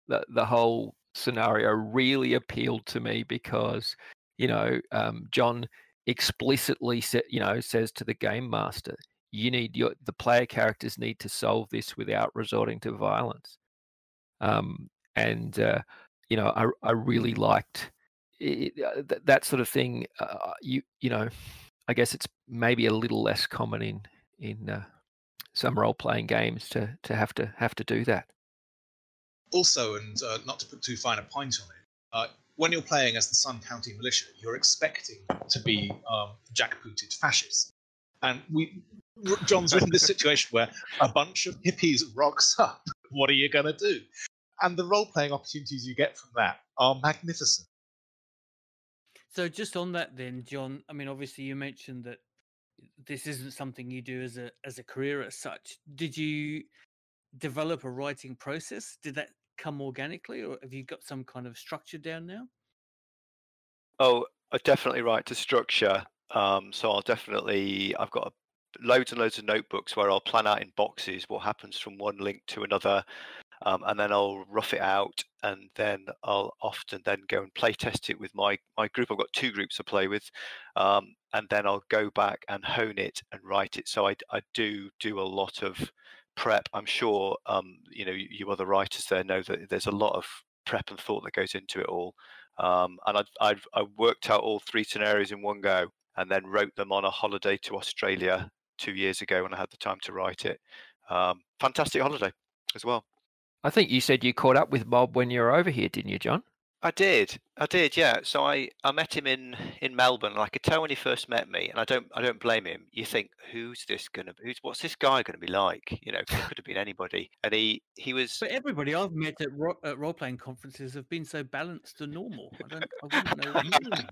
S3: the whole scenario really appealed to me because John explicitly says to the game master, the player characters need to solve this without resorting to violence. I really liked that sort of thing. I guess it's maybe a little less common in some role-playing games to have to do that.
S4: Also, and not to put too fine a point on it, when you're playing as the Sun County militia, you're expecting to be jackbooted fascists, and John's in this situation where a bunch of hippies rocks up. What are you going to do? And the role-playing opportunities you get from that are magnificent.
S1: So just on that then, John, I mean, obviously you mentioned that this isn't something you do as a career as such. Did you develop a writing process? Did that come organically, or have you got some kind of structure down now?
S2: Oh, I definitely write to structure. So I've got loads and loads of notebooks where I'll plan out in boxes what happens from one link to another. And then I'll rough it out, and then I'll often then go and play test it with my group. I've got 2 groups to play with, and then I'll go back and hone it and write it. So I do a lot of prep. I'm sure you other writers there know that there's a lot of prep and thought that goes into it all. And I worked out all 3 scenarios in one go, and then wrote them on a holiday to Australia 2 years ago when I had the time to write it. Fantastic holiday as well.
S3: I think you said you caught up with Bob when you were over here, didn't you, John?
S2: I did, yeah. So I met him in Melbourne, and I could tell when he first met me, and I don't blame him. You think, what's this guy gonna be like? You know, it could have been anybody. And he was.
S1: But everybody I've met at role playing conferences have been so balanced and normal. I wouldn't know what you mean.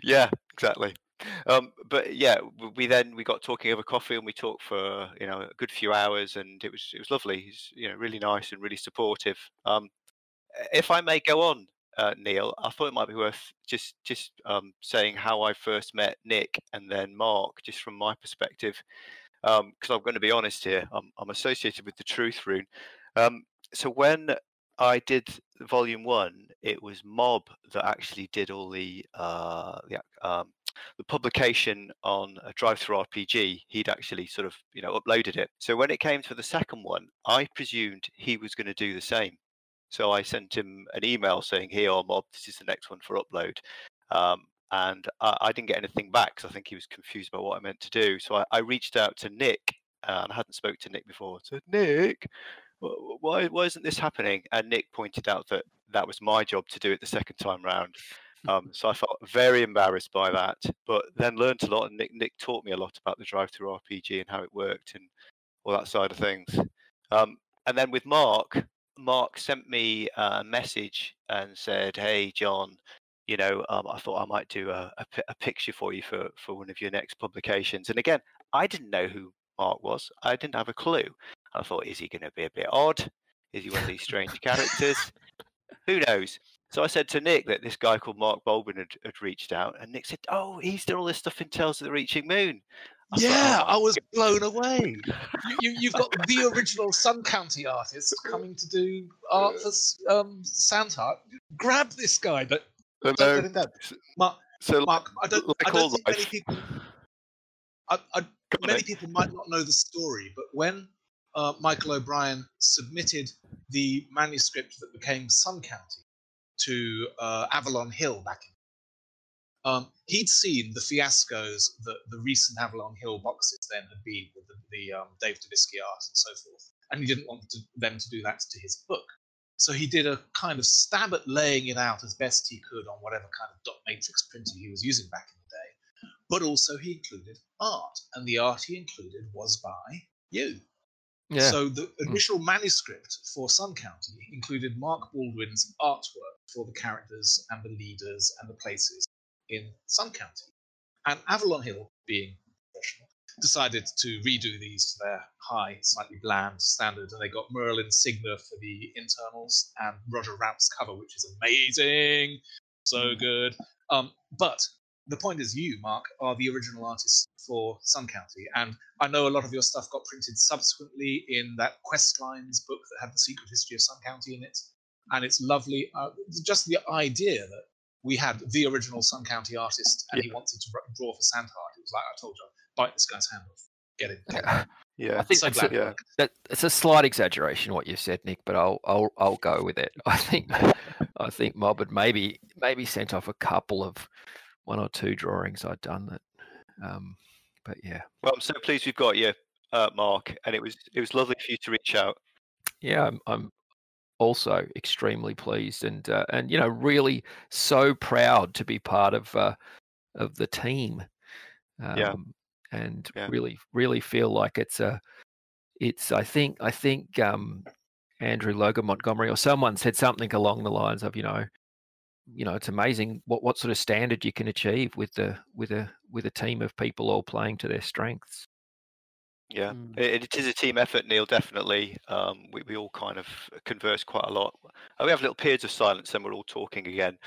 S2: Yeah, exactly. But yeah, we got talking over coffee, and we talked for a good few hours, and it was lovely. He's really nice and really supportive. If I may go on, Neil, I thought it might be worth just saying how I first met Nick and then Mark, just from my perspective, because I'm going to be honest here. I'm associated with the Truth Rune. So when I did Volume 1, it was Mob that actually did all the publication on a Drive-Thru RPG. He'd actually sort of uploaded it. So when it came to the second one, I presumed he was going to do the same. So I sent him an email saying, "Here, Mob, this is the next one for upload." And I didn't get anything back because I think he was confused about what I meant to do. So I reached out to Nick, and I hadn't spoken to Nick before. I said, "Nick, why isn't this happening?" And Nick pointed out that was my job to do it the second time round. So I felt very embarrassed by that, but then learned a lot. And Nick taught me a lot about the Drive-Thru RPG and how it worked and all that side of things. And then with Mark sent me a message and said, "Hey, John, I thought I might do a picture for you for one of your next publications." And again, I didn't know who Mark was. I didn't have a clue. I thought, is he going to be a bit odd? Is he one of these strange characters? Who knows? So I said to Nick that this guy called Mark Baldwin had reached out, and Nick said, "Oh, he's done all this stuff in Tales of the Reaching Moon."
S4: I was blown away. You've got the original Sun County artist coming to do art for Sandheart. Grab this guy, but don't let him go. Mark, I don't think many people. Many people might not know the story, but when Michael O'Brien submitted the manuscript that became Sun County to Avalon Hill back in. He'd seen the fiascos that the recent Avalon Hill boxes then had been with the Dave Davisky art and so forth, and he didn't want them to do that to his book. So he did a kind of stab at laying it out as best he could on whatever kind of dot matrix printer he was using back in the day. But also he included art, and the art he included was by you. Yeah. So the initial manuscript for Sun County included Mark Baldwin's artwork for the characters and the leaders and the places in Sun County. And Avalon Hill, being professional, decided to redo these to their high, slightly bland standard, and they got Merlin Signer for the internals and Roger Ramp's cover, which is amazing, so good. But the point is, you, Mark, are the original artist for Sun County, and I know a lot of your stuff got printed subsequently in that Questlines book that had the secret history of Sun County in it, and it's lovely. Just the idea that we had the original Sun County artist, and he wanted to draw for Sandheart. It was like, I told you, bite this guy's hand off. Get him.
S2: Yeah,
S3: I think it's a slight exaggeration what you said, Nick, but I'll go with it. I think Mob had maybe sent off a couple of 1 or 2 drawings I'd done that. But yeah.
S2: Well, I'm so pleased we've got you, Mark, and it was lovely for you to reach out.
S3: Yeah, I'm also extremely pleased and really so proud to be part of the team. Really feel like it's I think Andrew Logan Montgomery or someone said something along the lines of it's amazing what sort of standard you can achieve with a team of people all playing to their strengths.
S2: Yeah, it is a team effort, Neil, definitely. We all kind of converse quite a lot. We have little periods of silence and we're all talking again.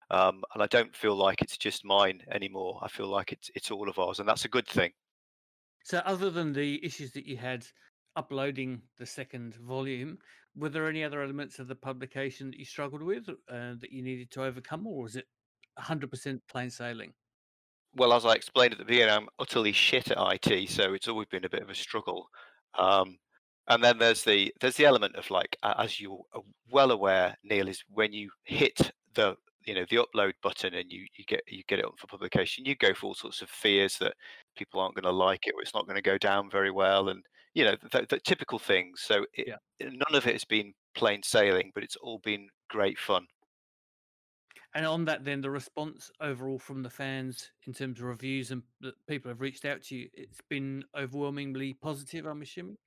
S2: And I don't feel like it's just mine anymore. I feel like it's all of ours, and that's a good thing.
S1: So other than the issues that you had uploading the second volume, were there any other elements of the publication that you struggled with that you needed to overcome, or was it 100% plain sailing?
S2: Well, as I explained at the beginning, I'm utterly shit at IT, so it's always been a bit of a struggle. And then there's the element of, like, as you're well aware, Neil, is when you hit the the upload button and you get it up for publication, you go for all sorts of fears that people aren't going to like it, or it's not going to go down very well, and the typical things. So none of it has been plain sailing, but it's all been great fun.
S1: And on that, then, the response overall from the fans in terms of reviews and that people have reached out to you, it's been overwhelmingly positive, I'm assuming.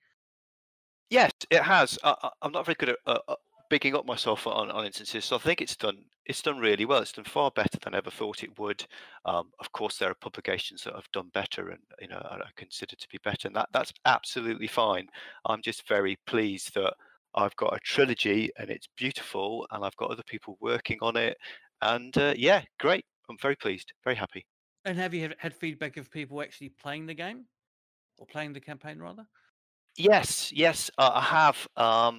S2: Yes, it has. I'm not very good at bigging up myself on instances, so I think it's done really well. It's done far better than I ever thought it would. Of course, there are publications that have done better, and are considered to be better, and that's absolutely fine. I'm just very pleased that I've got a trilogy and it's beautiful, and I've got other people working on it, and great. I'm very pleased, very happy.
S1: And have you had feedback of people actually playing the game, or playing the campaign rather?
S2: Yes, I have,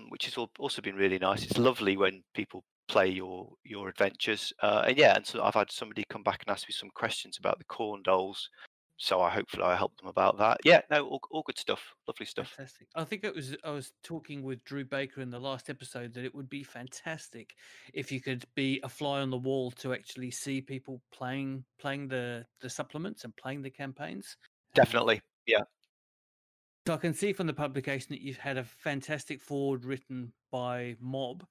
S2: which has also been really nice. It's lovely when people play your adventures, and so I've had somebody come back and ask me some questions about the corn dolls, so hopefully I helped them about that. Yeah, no, all good stuff, lovely stuff.
S1: Fantastic. I think I was talking with Drew Baker in the last episode that it would be fantastic if you could be a fly on the wall to actually see people playing the supplements and playing the campaigns.
S2: Definitely, yeah.
S1: So I can see from the publication that you've had a fantastic forward written by Mob.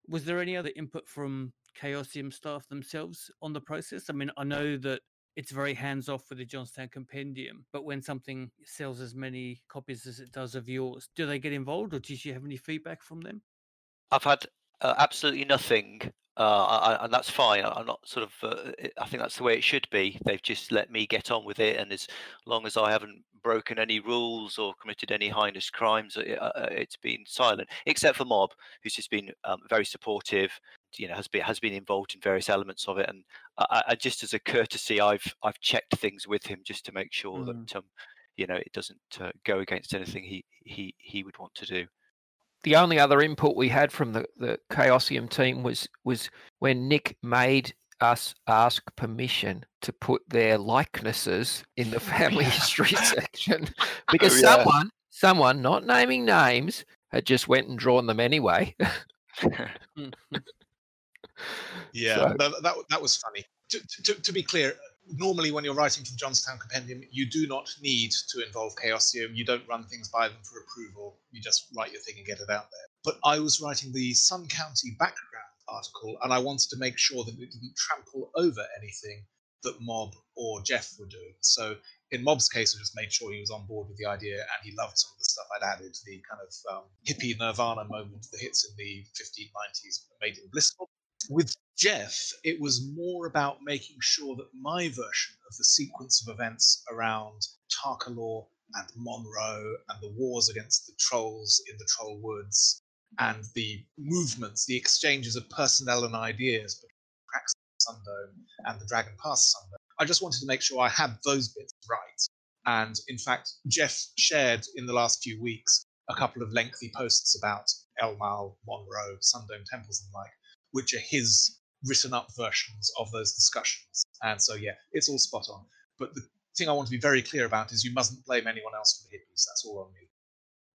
S1: Was there any other input from Chaosium staff themselves on the process? I mean, I know that it's very hands-off with the Jonstown Compendium, but when something sells as many copies as it does of yours, do they get involved, or did you have any feedback from them?
S2: I've had absolutely nothing, and that's fine. I'm not sort of. I think that's the way it should be. They've just let me get on with it, and as long as I haven't broken any rules or committed any heinous crimes, it's been silent. Except for Mob, who's just been very supportive. Has been involved in various elements of it, and I just as a courtesy, I've checked things with him just to make sure that it doesn't go against anything he would want to do.
S3: The only other input we had from the Chaosium team was when Nick made us ask permission to put their likenesses in the family history section, because someone, not naming names, had just went and drawn them anyway.
S4: Yeah, that was funny. To be clear, normally when you're writing for the Jonstown Compendium, you do not need to involve Chaosium. You don't run things by them for approval. You just write your thing and get it out there. But I was writing the Sun County background article, and I wanted to make sure that it didn't trample over anything that Mob or Jeff were doing. So in Mob's case, I just made sure he was on board with the idea, and he loved some of the stuff I'd added, the kind of hippie Nirvana moment that hits in the 1590s made him blissful. With Jeff, it was more about making sure that my version of the sequence of events around Tarkalor and Monroe and the wars against the trolls in the Troll Woods and the movements, the exchanges of personnel and ideas between Praxis Sundome and the Dragon Pass Sundome, I just wanted to make sure I had those bits right. And in fact, Jeff shared in the last few weeks a couple of lengthy posts about Elmal, Monroe, Sundome temples and the like, which are his written up versions of those discussions. And so, yeah, it's all spot on. But the thing I want to be very clear about is you mustn't blame anyone else for the hippies. That's all on you.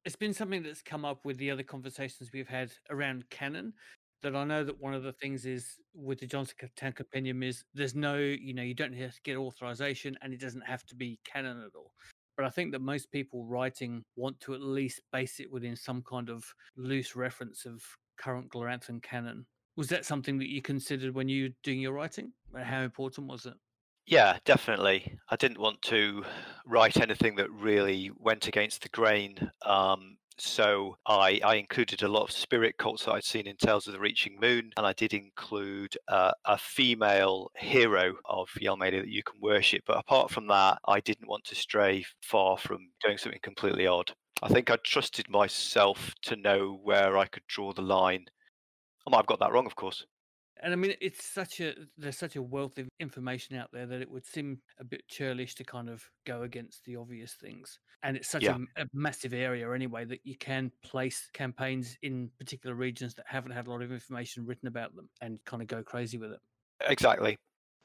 S1: It's been something that's come up with the other conversations we've had around canon, that I know that one of the things is with the Jonstown Compendium is there's no, you don't have to get authorization, and it doesn't have to be canon at all. But I think that most people writing want to at least base it within some kind of loose reference of current Gloranthan canon. Was that something that you considered when you were doing your writing? How important was it?
S2: Yeah, definitely. I didn't want to write anything that really went against the grain. So I included a lot of spirit cults that I'd seen in Tales of the Reaching Moon, and I did include a female hero of Yalmeda that you can worship. But apart from that, I didn't want to stray far from doing something completely odd. I think I trusted myself to know where I could draw the line. I might have got that wrong, of course.
S1: And I mean, there's such a wealth of information out there that it would seem a bit churlish to kind of go against the obvious things. And it's such a massive area anyway that you can place campaigns in particular regions that haven't had a lot of information written about them and kind of go crazy with it.
S2: Exactly.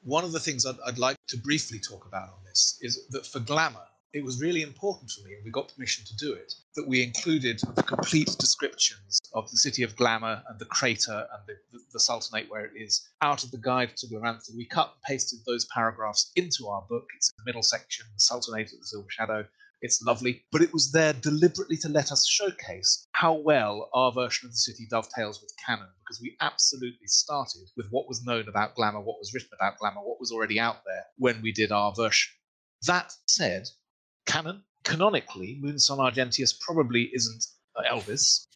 S4: One of the things I'd like to briefly talk about on this is that for Glamour, it was really important for me, and we got permission to do it, that we included the complete descriptions of the city of Glamour and the crater and the Sultanate where it is out of the guide to Glorantha. We cut and pasted those paragraphs into our book. It's in the middle section, the Sultanate of the Silver Shadow. It's lovely, but it was there deliberately to let us showcase how well our version of the city dovetails with canon, because we absolutely started with what was known about Glamour, what was written about Glamour, what was already out there when we did our version. That said, canonically, Moonson Argentius probably isn't Elvis.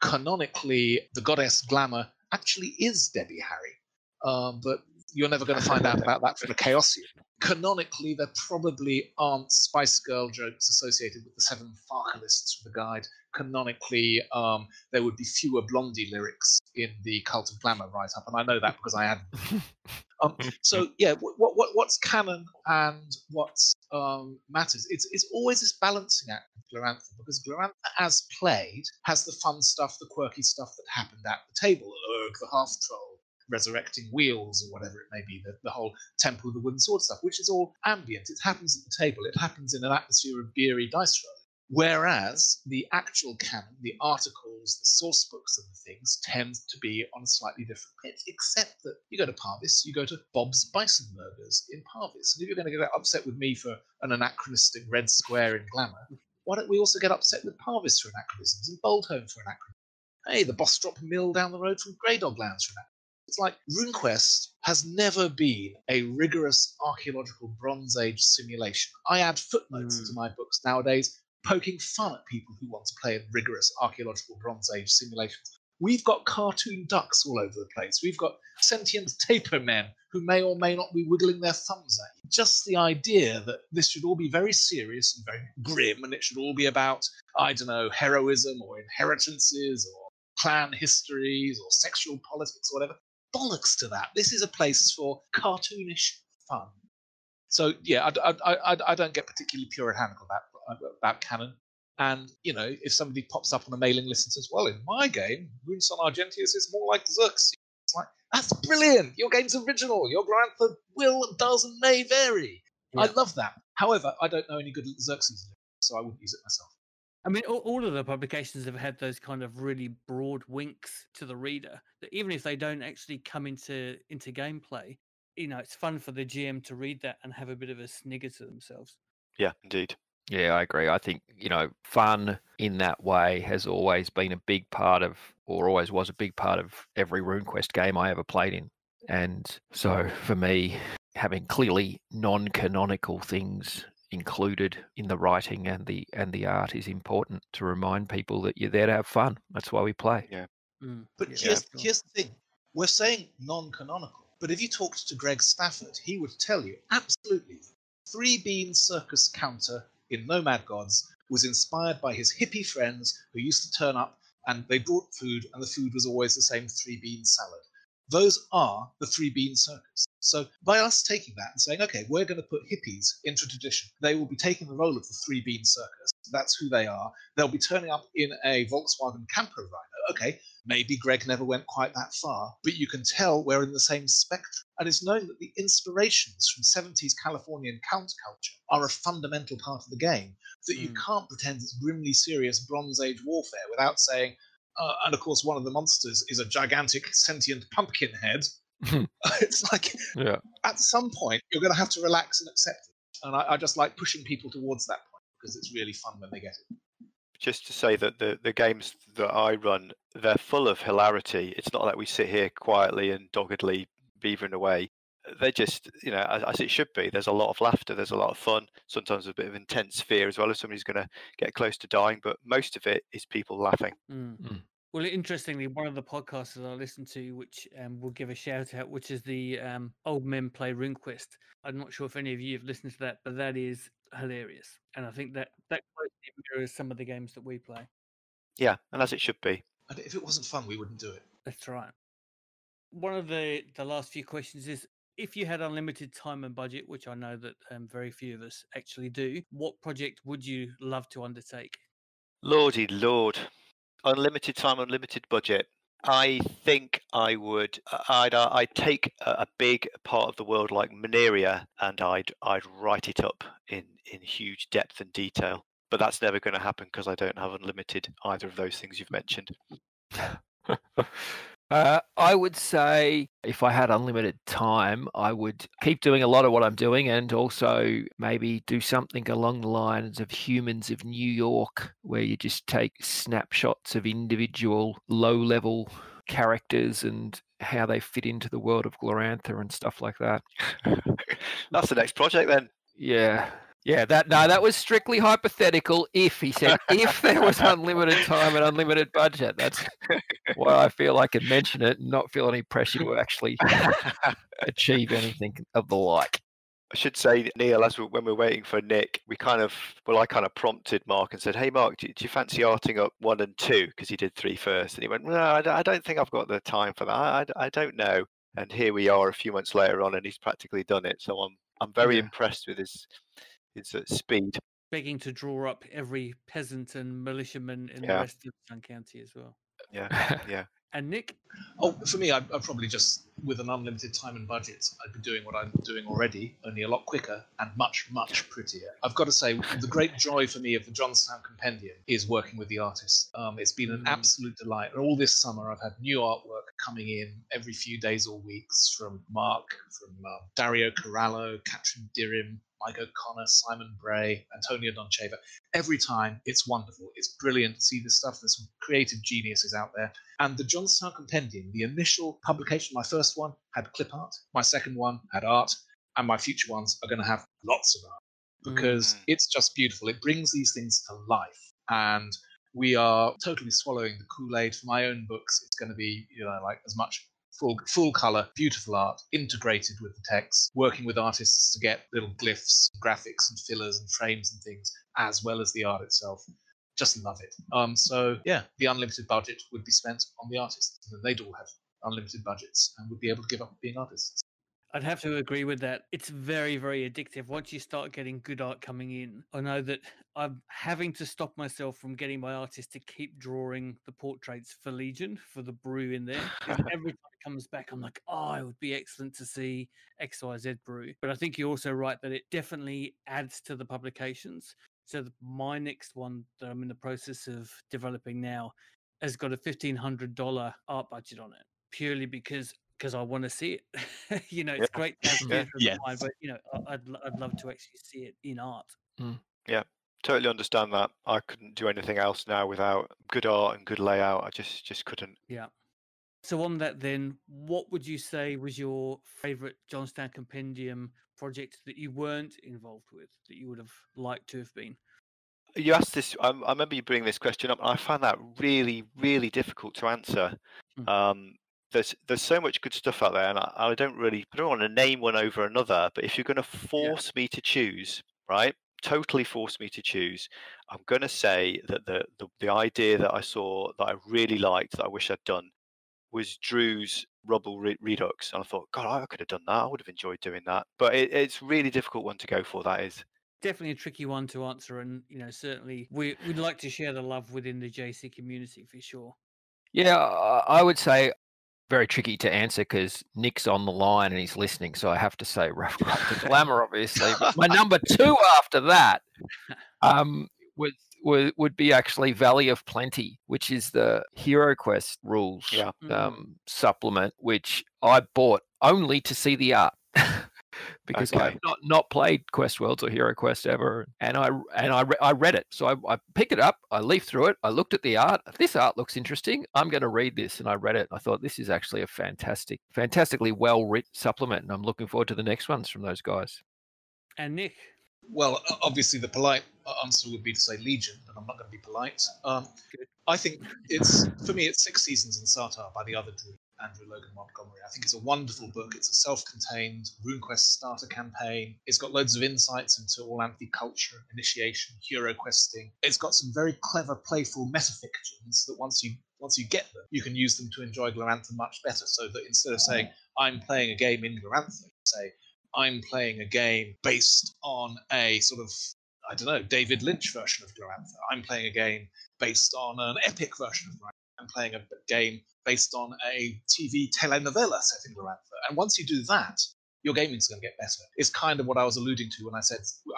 S4: Canonically, the goddess Glamour actually is Debbie Harry, but you're never going to find out about that from the Chaosium. Canonically, there probably aren't Spice Girl jokes associated with the 7 Farkalists from the guide. Canonically, there would be fewer Blondie lyrics in the Cult of Glamour write-up, and I know that because I had so yeah, what's canon and what matters? It's always this balancing act with Glorantha, because Glorantha, as played, has the fun stuff, the quirky stuff that happened at the table. Urg, the half troll, resurrecting wheels, or whatever it may be, the whole Temple of the Wooden Sword stuff, which is all ambient. It happens at the table. It happens in an atmosphere of beery dice rolling. Whereas the actual canon, the articles, the source books and the things tend to be on a slightly different pitch, except that you go to Parvis, you go to Bob's Bison Burgers in Parvis. And if you're going to get upset with me for an anachronistic red square in Glamour, why don't we also get upset with Parvis for anachronisms and Boldholm for anachronisms? Hey, the Bostrop Mill down the road from Grey Dog Lands for anachronisms. It's like RuneQuest has never been a rigorous archaeological Bronze Age simulation. I add footnotes into my books nowadays, poking fun at people who want to play in rigorous archaeological Bronze Age simulations. We've got cartoon ducks all over the place. We've got sentient taper men who may or may not be wiggling their thumbs at you. Just the idea that this should all be very serious and very grim, and it should all be about, I don't know, heroism or inheritances or clan histories or sexual politics or whatever. Bollocks to that. This is a place for cartoonish fun. So yeah, I don't get particularly puritanical about canon. And you know, if somebody pops up on a mailing list and says, "Well, in my game, Moonson Argentius is more like Xerxes," it's like, that's brilliant. Your game's original. Your Glorantha will, does, and may vary. Yeah. I love that. However, I don't know any good Xerxes lyrics, so I wouldn't use it myself.
S1: I mean, all of the publications have had those kind of really broad winks to the reader that even if they don't actually come into gameplay, you know, it's fun for the GM to read that and have a bit of a snigger to themselves.
S2: Yeah, indeed.
S3: Yeah, I agree. I think, you know, fun in that way has always been a big part of, or always was a big part of every RuneQuest game I ever played in. And so for me, having clearly non-canonical things included in the writing and the art is important to remind people that you're there to have fun. That's why we play.
S2: Yeah.
S4: But here's the thing. We're saying non-canonical, but if you talked to Greg Stafford, he would tell you absolutely 3-bean circus counter in Nomad Gods was inspired by his hippie friends who used to turn up and they brought food, and the food was always the same 3-bean salad. Those are the 3-bean circus. So by us taking that and saying, okay, we're going to put hippies into tradition, they will be taking the role of the 3-bean circus. That's who they are. They'll be turning up in a Volkswagen Camper Rhino. Okay, maybe Greg never went quite that far, but you can tell we're in the same spectrum. And it's known that the inspirations from 70s Californian counterculture are a fundamental part of the game, that you can't pretend it's grimly serious Bronze Age warfare without saying, and of course one of the monsters is a gigantic sentient pumpkin head. It's like, at some point, you're going to have to relax and accept it. And I just like pushing people towards that point because it's really fun when they get it.
S2: Just to say that the games that I run, they're full of hilarity. It's not like we sit here quietly and doggedly beavering away. They're just, you know, as it should be. There's a lot of laughter. There's a lot of fun. Sometimes a bit of intense fear as well if somebody's going to get close to dying. But most of it is people laughing.
S1: Well, interestingly, one of the podcasts that I listen to, which we'll give a shout out, which is the Old Men Play RuneQuest. I'm not sure if any of you have listened to that, but that is hilarious. And I think that closely mirrors some of the games that we play.
S2: Yeah, and as it should be.
S4: And if it wasn't fun, we wouldn't do it.
S1: That's right. One of the last few questions is, if you had unlimited time and budget, which I know that very few of us actually do, what project would you love to undertake?
S2: Lordy Lord. Unlimited time, unlimited budget. I think I'd take a big part of the world like Mineria, and I'd write it up in huge depth and detail. But that's never going to happen because I don't have unlimited either of those things you've mentioned.
S3: I would say if I had unlimited time, I would keep doing a lot of what I'm doing and also maybe do something along the lines of Humans of New York, where you just take snapshots of individual low-level characters and how they fit into the world of Glorantha and stuff like that.
S2: That's the next project then.
S3: Yeah. Yeah, that was strictly hypothetical. If he said if there was unlimited time and unlimited budget, that's why I feel I can mention it and not feel any pressure to actually achieve anything of the like.
S2: I should say, Neil, when we're waiting for Nick, I kind of prompted Mark and said, "Hey, Mark, do you fancy arting up 1 and 2? Because he did 3 first." And he went, "No, I don't think I've got the time for that. I don't know." And here we are a few months later on, and he's practically done it. So I'm very impressed with his speed.
S1: Begging to draw up every peasant and militiaman in the rest of Sun County as well.
S2: Yeah.
S1: And Nick?
S4: Oh, for me, I'd probably just, with an unlimited time and budget, I'd be doing what I'm doing already, only a lot quicker and much, much prettier. I've got to say, the great joy for me of the Jonstown Compendium is working with the artists. It's been an absolute delight. All this summer, I've had new artwork coming in every few days or weeks from Mark, from Dario Corallo, Katrin Dirim, Mike O'Connor, Simon Bray, Antonio Doncheva. Every time, it's wonderful. It's brilliant to see this stuff. There's some creative geniuses out there. And the Jonstown Compendium, the initial publication, my first one had clip art, my second one had art, and my future ones are going to have lots of art because it's just beautiful. It brings these things to life. And we are totally swallowing the Kool-Aid. For my own books, it's going to be, like as much full color, beautiful art, integrated with the text, working with artists to get little glyphs, graphics and fillers and frames and things, as well as the art itself. Just love it. So yeah, the unlimited budget would be spent on the artists, and they'd all have unlimited budgets and would be able to give up being artists.
S1: I'd have to agree with that. It's very, very addictive. Once you start getting good art coming in, I know that I'm having to stop myself from getting my artist to keep drawing the portraits for Legion, for the brew in there. Every time it comes back, I'm like, oh, it would be excellent to see XYZ brew. But I think you're also right that it definitely adds to the publications. So my next one that I'm in the process of developing now has got a $1,500 art budget on it, purely because I want to see it. It's great to have theatre in mind, but I'd love to actually see it in art.
S2: Yeah, totally understand that. I couldn't do anything else now without good art and good layout. I just couldn't.
S1: Yeah. So on that then, what would you say was your favourite Jonstown Compendium project that you weren't involved with, that you would have liked to have been?
S2: You asked this. I remember you bringing this question up, and I found that really, really difficult to answer. There's so much good stuff out there, and I don't want to name one over another. But if you're going to force me to choose, right? Totally force me to choose. I'm going to say that the idea that I saw that I really liked, that I wish I'd done, was Drew's Rubble Redux, and I thought, God, I could have done that. I would have enjoyed doing that. But it's really difficult one to go for. That is.
S1: Definitely a tricky one to answer, and certainly we'd like to share the love within the JC community for sure.
S3: Yeah, I would say very tricky to answer because Nick's on the line and he's listening, so I have to say Rough Craft and Glamour, obviously. But my number 2 after that would be actually Valley of Plenty, which is the Hero Quest rules supplement, which I bought only to see the art. Because I've not played Quest Worlds or Hero Quest ever, and I read it. So I picked it up, I leafed through it, I looked at the art. This art looks interesting. I'm going to read this, and I read it. And I thought this is actually a fantastically well written supplement, and I'm looking forward to the next ones from those guys.
S1: And Nick?
S4: Well, obviously the polite answer would be to say Legion, but I'm not going to be polite. I think for me it's 6 Seasons in Sartar by the other Drew, Andrew Logan Montgomery. I think it's a wonderful book. It's a self-contained RuneQuest starter campaign. It's got loads of insights into all culture, initiation, hero questing. It's got some very clever, playful metafictions that once you get them, you can use them to enjoy Glorantha much better. So that instead of saying, I'm playing a game in Glorantha, you say, I'm playing a game based on a sort of, I don't know, David Lynch version of Glorantha. I'm playing a game based on an epic version of Glorantha. and playing a game based on a TV telenovela set in Glorantha. And once you do that, your gaming's going to get better. It's kind of what I was alluding to when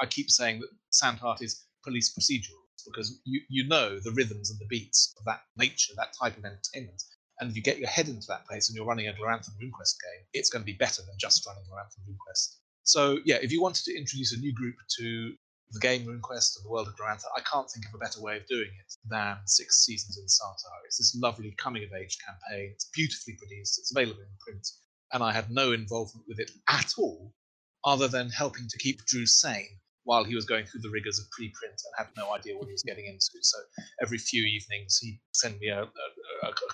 S4: I keep saying that Sandheart is police procedurals, because you know the rhythms and the beats of that nature, that type of entertainment. And if you get your head into that place and you're running a Glorantha RuneQuest game, it's going to be better than just running Glorantha RuneQuest. So yeah, if you wanted to introduce a new group to the game RuneQuest and the world of Glorantha, I can't think of a better way of doing it than 6 Seasons in Sartar. It's this lovely coming-of-age campaign. It's beautifully produced. It's available in print. And I had no involvement with it at all, other than helping to keep Drew sane while he was going through the rigors of pre-print and had no idea what he was getting into. So every few evenings he'd send me a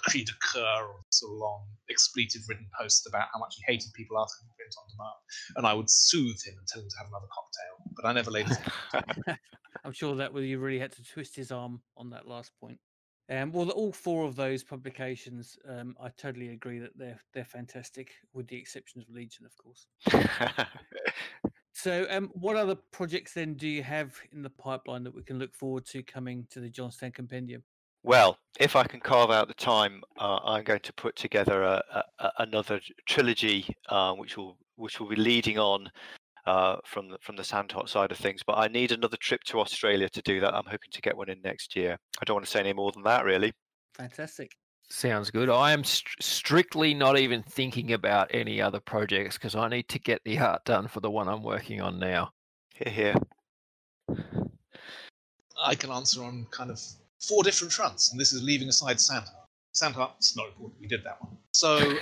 S4: cri de coeur or sort of long expletive-ridden post about how much he hated people asking for print on demand. And I would soothe him and tell him to have another cocktail, but I never laid it.
S1: I'm sure that you really had to twist his arm on that last point. Well, all 4 of those publications, I totally agree that they're fantastic, with the exception of Legion, of course. So, what other projects then do you have in the pipeline that we can look forward to coming to the Jonstown Compendium?
S2: Well, if I can carve out the time, I'm going to put together another trilogy, which will be leading on from the Sandheart side of things. But I need another trip to Australia to do that. I'm hoping to get one in next year. I don't want to say any more than that, really.
S1: Fantastic.
S3: Sounds good. I am strictly not even thinking about any other projects because I need to get the art done for the one I'm working on now.
S2: Here.
S4: I can answer on kind of 4 different fronts, and this is leaving aside Sandheart. Sandheart's not important. We did that one. So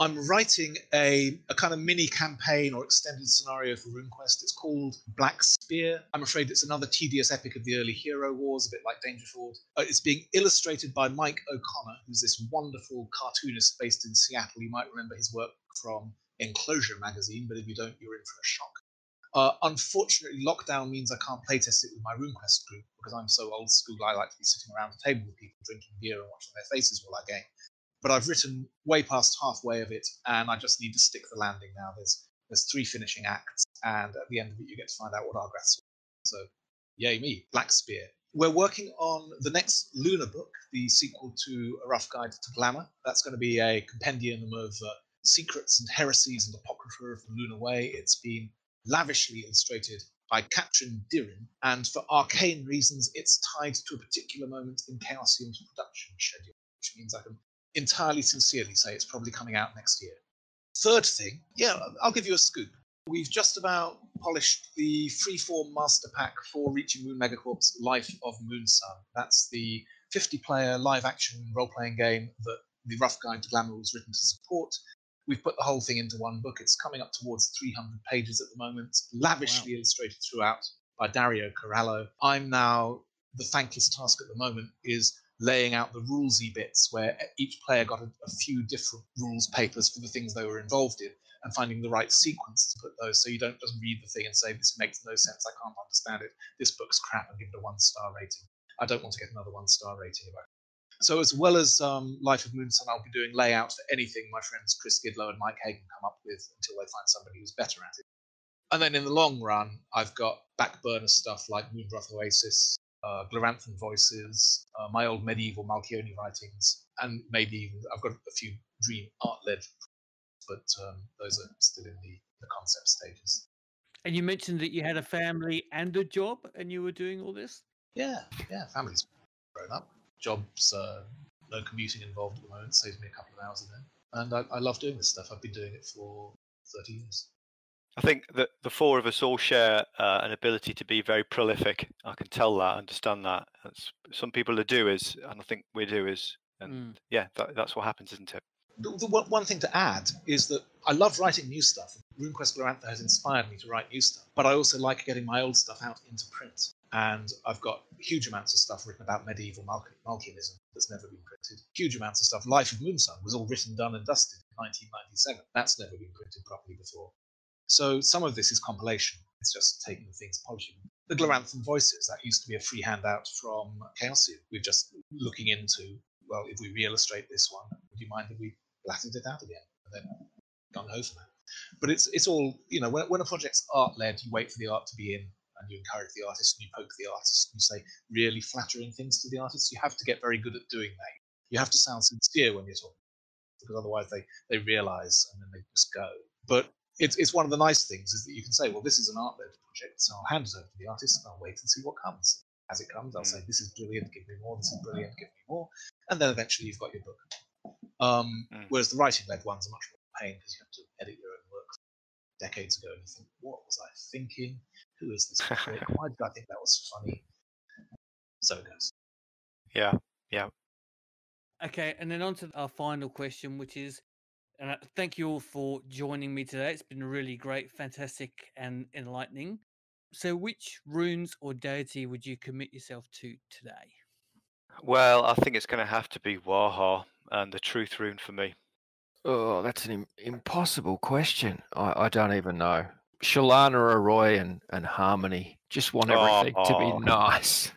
S4: I'm writing a kind of mini campaign or extended scenario for RuneQuest. It's called Black Spear. I'm afraid it's another tedious epic of the early hero wars, a bit like Dangerfield. It's being illustrated by Mike O'Connor, who's this wonderful cartoonist based in Seattle. You might remember his work from Enclosure magazine, but if you don't, you're in for a shock. Unfortunately, lockdown means I can't playtest it with my RuneQuest group because I'm so old school. I like to be sitting around a table with people drinking beer and watching their faces while I game. But I've written way past halfway of it, and I just need to stick the landing now. There's 3 finishing acts, and at the end of it, you get to find out what Argrath's. So, yay me, Black Spear. We're working on the next Luna book, the sequel to A Rough Guide to Glamour. That's going to be a compendium of secrets and heresies and apocrypha of the Luna Way. It's been lavishly illustrated by Katrin Dirin, and for arcane reasons, it's tied to a particular moment in Chaosium's production schedule, which means I can entirely sincerely say it's probably coming out next year. Third thing, yeah, I'll give you a scoop. We've just about polished the freeform master pack for Reaching Moon Megacorp's Life of Moonsun. That's the 50-player live-action role-playing game that the Rough Guide to Glamour was written to support. We've put the whole thing into one book. It's coming up towards 300 pages at the moment, lavishly illustrated throughout by Dario Corallo. I'm now, the thankless task at the moment is laying out the rulesy bits where each player got a few different rules papers for the things they were involved in and finding the right sequence to put those so you don't just read the thing and say, this makes no sense, I can't understand it, this book's crap, and give it a 1-star rating. I don't want to get another 1-star rating about it. So as well as Life of Moonsun, I'll be doing layout for anything my friends Chris Gidlow and Mike Hagan come up with until they find somebody who's better at it. And then in the long run, I've got back burner stuff like Moonbroth Oasis, Gloranthan Voices, my old medieval Malchione writings, and maybe even, I've got a few dream art-led, but those are still in the concept stages.
S1: And you mentioned that you had a family and a job, and you were doing all this?
S4: Yeah, family's grown up. Jobs, no commuting involved at the moment, saves me a couple of hours a day. And I love doing this stuff. I've been doing it for 30 years.
S2: I think that the 4 of us all share an ability to be very prolific. I can tell that, understand that. Some people are doers, and I think we're doers. And yeah, that's what happens, isn't it?
S4: The one thing to add is that I love writing new stuff. RuneQuest Glorantha has inspired me to write new stuff, but I also like getting my old stuff out into print. And I've got huge amounts of stuff written about medieval Malchianism that's never been printed. Huge amounts of stuff. Life of Moonsun was all written, done, and dusted in 1997. That's never been printed properly before. So some of this is compilation. It's just taking the things, polishing them. The Gloranthan Voices, that used to be a free handout from Chaosium. We're just looking into, well, if we re-illustrate this one, would you mind if we blatted it out again? And then gung-ho for that. But it's all, when a project's art-led, you wait for the art to be in, and you encourage the artist, and you poke the artist, and you say really flattering things to the artist. You have to get very good at doing that. You have to sound sincere when you're talking, because otherwise they realise and then they just go. But it's one of the nice things is that you can say, well, this is an art-led project, so I'll hand it over to the artist and I'll wait and see what comes. As it comes, I'll say, this is brilliant, give me more, this is brilliant, give me more. And then eventually you've got your book. Whereas the writing-led ones are much more pain because you have to edit your own work decades ago and you think, what was I thinking? Who is this prick? Why did I think that was funny? So it goes.
S2: Yeah.
S1: Okay, and then on to our final question, which is, and thank you all for joining me today. It's been really great, fantastic, and enlightening. So, which runes or deity would you commit yourself to today?
S2: Well, I think it's going to have to be Waha and the Truth rune for me.
S3: Oh, that's an impossible question. I don't even know. Shalana Arroy and Harmony. Just want everything to be nice.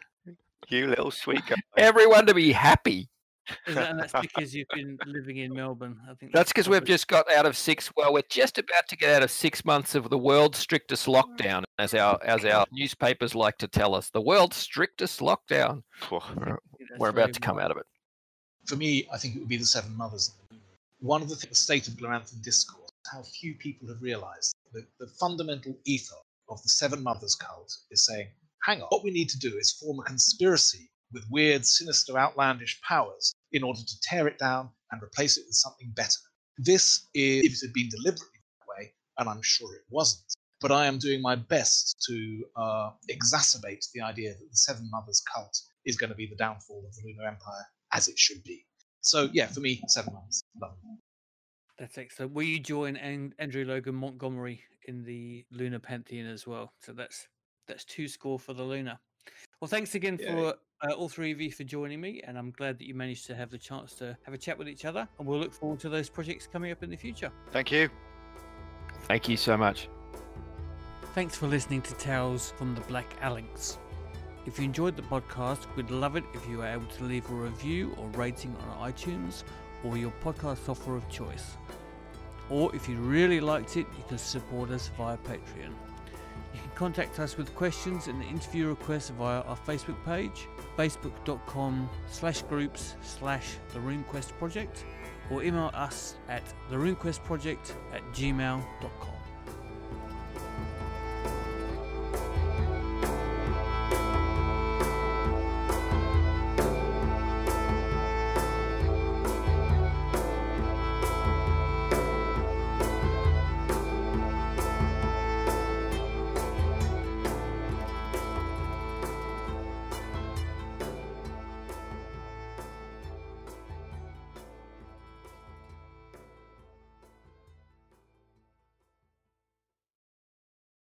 S2: You little sweet guy.
S3: Everyone to be happy.
S1: That's because you've been living in Melbourne. I think
S3: that's because we've just got out of 6. Well, we're just about to get out of 6 months of the world's strictest lockdown, as our newspapers like to tell us. The world's strictest lockdown. We're about to come out of it.
S4: For me, I think it would be the Seven Mothers. One of the things, the state of Gloranthan discourse, how few people have realised that the fundamental ethos of the Seven Mothers cult is saying, hang on, what we need to do is form a conspiracy with weird, sinister, outlandish powers in order to tear it down and replace it with something better. This is, if it had been deliberately that way, and I'm sure it wasn't, but I am doing my best to exacerbate the idea that the Seven Mothers cult is going to be the downfall of the Lunar Empire as it should be. So, yeah, for me, Seven Mothers. Love them.
S1: That's excellent. Will you join Andrew Logan Montgomery in the Lunar Pantheon as well? So that's 2 score for the Lunar. Well, thanks again for all three of you for joining me, and I'm glad that you managed to have the chance to have a chat with each other, and we'll look forward to those projects coming up in the future.
S2: Thank you.
S3: Thank you so much.
S1: Thanks for listening to Tales from the Black Alynx. If you enjoyed the podcast, we'd love it if you were able to leave a review or rating on iTunes or your podcast software of choice. Or if you really liked it, you can support us via Patreon. You can contact us with questions and interview requests via our Facebook page, facebook.com/groups/The RuneQuest Project, or email us at therunequestproject@gmail.com.